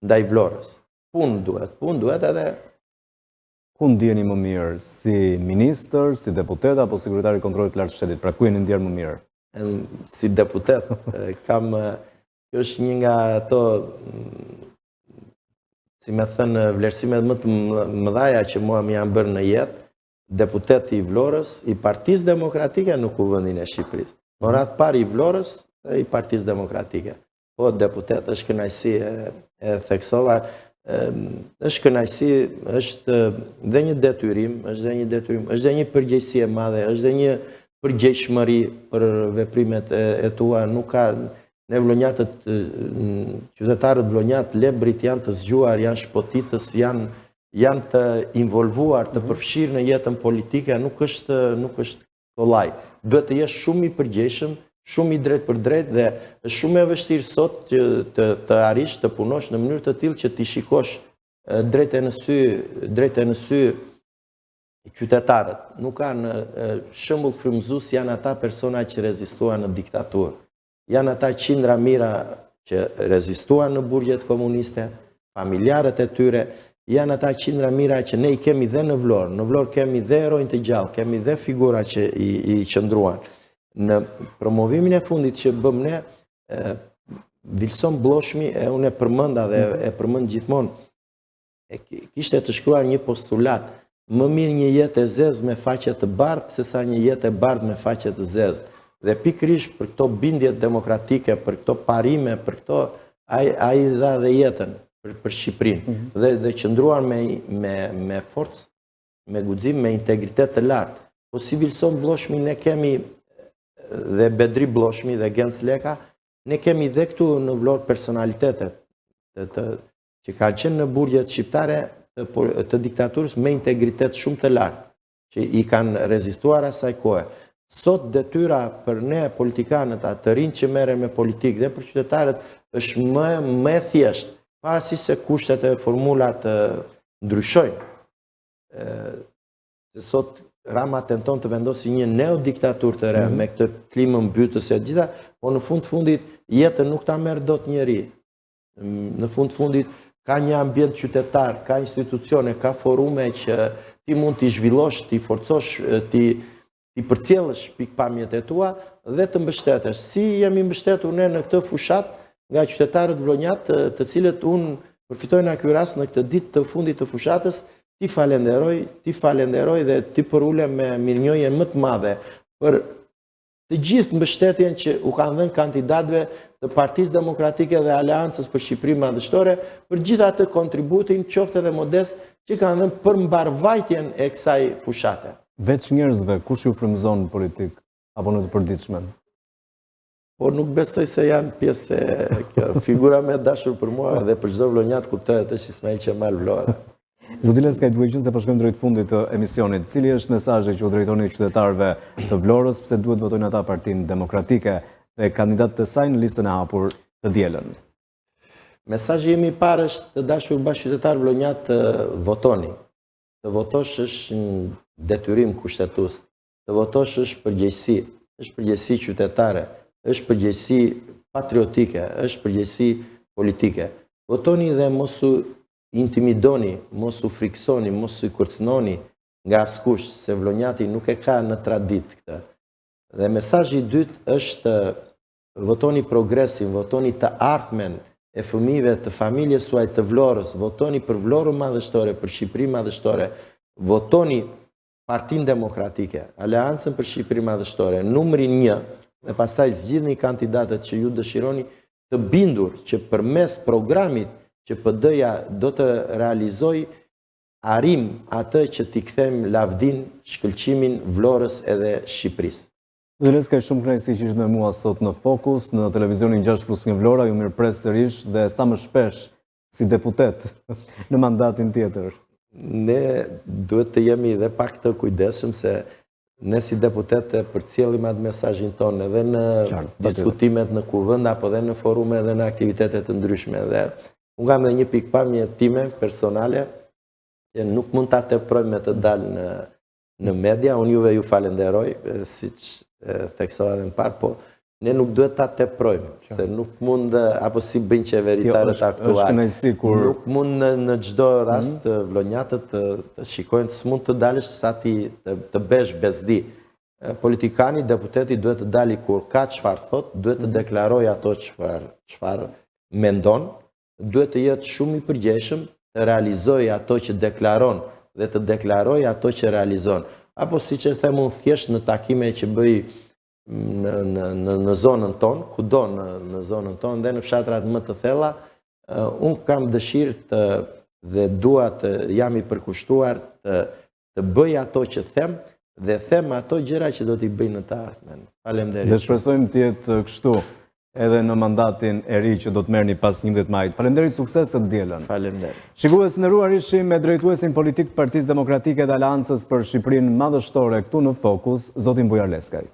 Speaker 2: ndaj Vlorës. Punë duhet edhe.
Speaker 1: Ku ndjeni më mirë, si ministër, si deputet, apo si kryetari i kontrollit të lartë të shtetit? Pra ku jeni ndjer më mirë?
Speaker 2: Si deputet, kjo është një nga ato, si me thënë, vlerësimet më të mëdhaja që mua më janë bërë në jetë, deputeti i Vlorës, i Partisë Demokratike në Kuvendin e Shqipërisë. Në radh parë i Vlorës dhe i Partisë Demokratike. Po deputet është kënaqësi e theksova, është kënaqësi, është dhe një detyrim, është dhe një përgjegjësi e madhe, është dhe një përgjegjshmëri për veprimet e tua. Nuk ka, ne vlonjatët, qytetarët vlonjat, lebrit janë të zgjuar, janë shpotitës, janë të involvuar, të përfshirë në jetën politike, nuk është kollaj. Duhet të jesh shumë i përgjegjshëm, shumë i drejt për drejt, dhe është shumë e vështirë sot të arish, të punosh në mënyrë të tillë që t'i shikosh drejt e në sy qytetarët. Nuk kanë shembull frymëzues, janë ata persona që rezistuan në diktaturë. Janë ata qindra mira që rezistuan në burgjet komuniste, familjarët e tyre, janë ata qindra mira që ne i kemi dhe në Vlorë. Në Vlorë kemi dhe heronj të gjallë, kemi dhe figura që i qëndruan. Në promovimin e fundit që bëm ne, Vilson Bloshmi, unë e përmenda dhe e përmend gjithmonë, kishte të shkruar një postulat: më mirë një jetë e zezë me faqe të bardhë, sesa një jetë e bardhë me faqe të zezë. Dhe pikërisht për këto bindjet demokratike, për këto parime, për këto, ai dha dhe jetën për Shqipërinë. Dhe qëndruar me forcë, me guxim, me integritet të lartë. Po si Vilson Bloshmi ne kemi, dhe Bedri Bloshmi dhe Genc Leka, ne kemi dhe këtu në Vlorë personalitetet që kanë qenë në burgjet shqiptare të diktaturës me integritet shumë të lartë, që i kanë rezistuar asaj kohë. Sot detyra për ne politikanët, të rinj që merren me politikë dhe për qytetarët është më e thjeshtë, pasi se kushtet e formulat ndryshojnë. Sot Rama tenton të vendosi një neodiktaturë të re me këtë klimën mbytëse e gjitha, po në fund fundit jetën nuk ta merr dot njeri. Në fund fundit ka një ambient qytetar, ka institucione, ka forume që ti mund t'i zhvillosh, t'i forcosh, t'i përcjellësh pikpamjet e tua dhe të mbështetesh. Si jemi mbështetur ne në këtë fushat nga qytetarët vlonjat, të cilët unë përfitoj nga ky rast në këtë ditë të fundit të fushatës, ti falenderoj dhe ti përule me mirënjohje më të madhe për të gjithë mbështetjen që u kanë dhënë kandidatëve të Partisë Demokratike dhe Aleancës për Shqipëri Madhështore, për gjithë atë kontributin qoftë edhe modest që kanë dhënë për mbarvajtjen e kësaj fushate.
Speaker 1: Veç njerëzve, kush ju frymëzon politik apo në të përditshme?
Speaker 2: Po nuk besoj se janë pjesë e kjo. Figura më e dashur për mua dhe për çdo vlonjat kuptohet është Ismail Qemal Vlora.
Speaker 1: Zoti Leskaj, duke qenë se po shkojmë drejt fundit të emisionit, cili është mesazhi që u drejtoni qytetarëve të Vlorës pse duhet votojnë ata Partinë Demokratike dhe kandidatët e saj në listën e hapur të dielën?
Speaker 2: Mesazhi im i parë është të dashur bashkëqytetar vlonjat të votoni. Të votosh është një detyrim kushtetues. Të votosh është përgjegjësi qytetare, është përgjegjësi patriotike, është përgjegjësi politike. Votoni dhe mos u intimidoni, mos u friksoni, mos u kërcënoni nga askush, se vlonjati nuk e ka në tradit këtë. Dhe mesazhi i dytë është votoni progresin, votoni të ardhmen e fëmijëve të familjes tuaj të Vlorës, votoni për Vlorën Madhështore, për Shqipëri Madhështore, votoni Partinë Demokratike, Aleancën për Shqipëri Madhështore, numrin 1, dhe pastaj zgjidhni kandidatët që ju dëshironi, të bindur që përmes programit që PD-ja do të realizoj arrim atë që t'i kthejmë lavdin, shkëlqimin Vlorës edhe Shqipërisë.
Speaker 1: Zoti Leskaj, shumë kënaqësi që ishte me mua sot në Fokus, në televizionin 6+1 Vlora, ju mirëpres sërish dhe sa më shpesh si deputet në mandatin tjetër.
Speaker 2: Ne duhet të jemi dhe pak të kujdesshëm se ne si deputete përcjellim atë mesazhin tonë edhe në diskutimet në kuvend apo edhe në forume edhe në aktivitete të ndryshme. Dhe unë kam dhe një pikpamje time personale që nuk mund ta teproj me të dalë në media. Unë juve ju falenderoj, siç theksova edhe më parë, po ne nuk duhet ta teprojmë, se nuk mund, apo si bëjnë qeveritarët aktual, nuk mund në çdo rast vlonjatët të shikojnë, s'mund të dalësh sa ti të besh bezdi. Politikani, deputeti duhet të dali kur ka çfarë thot, duhet të deklaroj ato çfarë mendon, duhet të jetë shumë i përgjegjshëm, të realizoj ato që deklaron dhe të deklaroj ato që realizon. Apo siç e them unë thjesht në takime që bëj në zonën tonë, kudo në zonën tonë dhe në fshatrat më të thella, unë kam dëshirë dhe dua të jam i përkushtuar të bëj ato që them dhe them ato gjëra që do t'i bëj në të ardhmen. Faleminderit.
Speaker 1: Dhe shpresojmë të jetë kështu edhe në mandatin e ri që do të merrni pas 11 majit. Faleminderit, sukses të dielën.
Speaker 2: Faleminderit.
Speaker 1: Shikues nderuar, ishim me drejtuesin politik të Partisë Demokratike dhe Aleancës për Shqipërinë Madhështore këtu në Fokus, zotin Bujar Leskaj.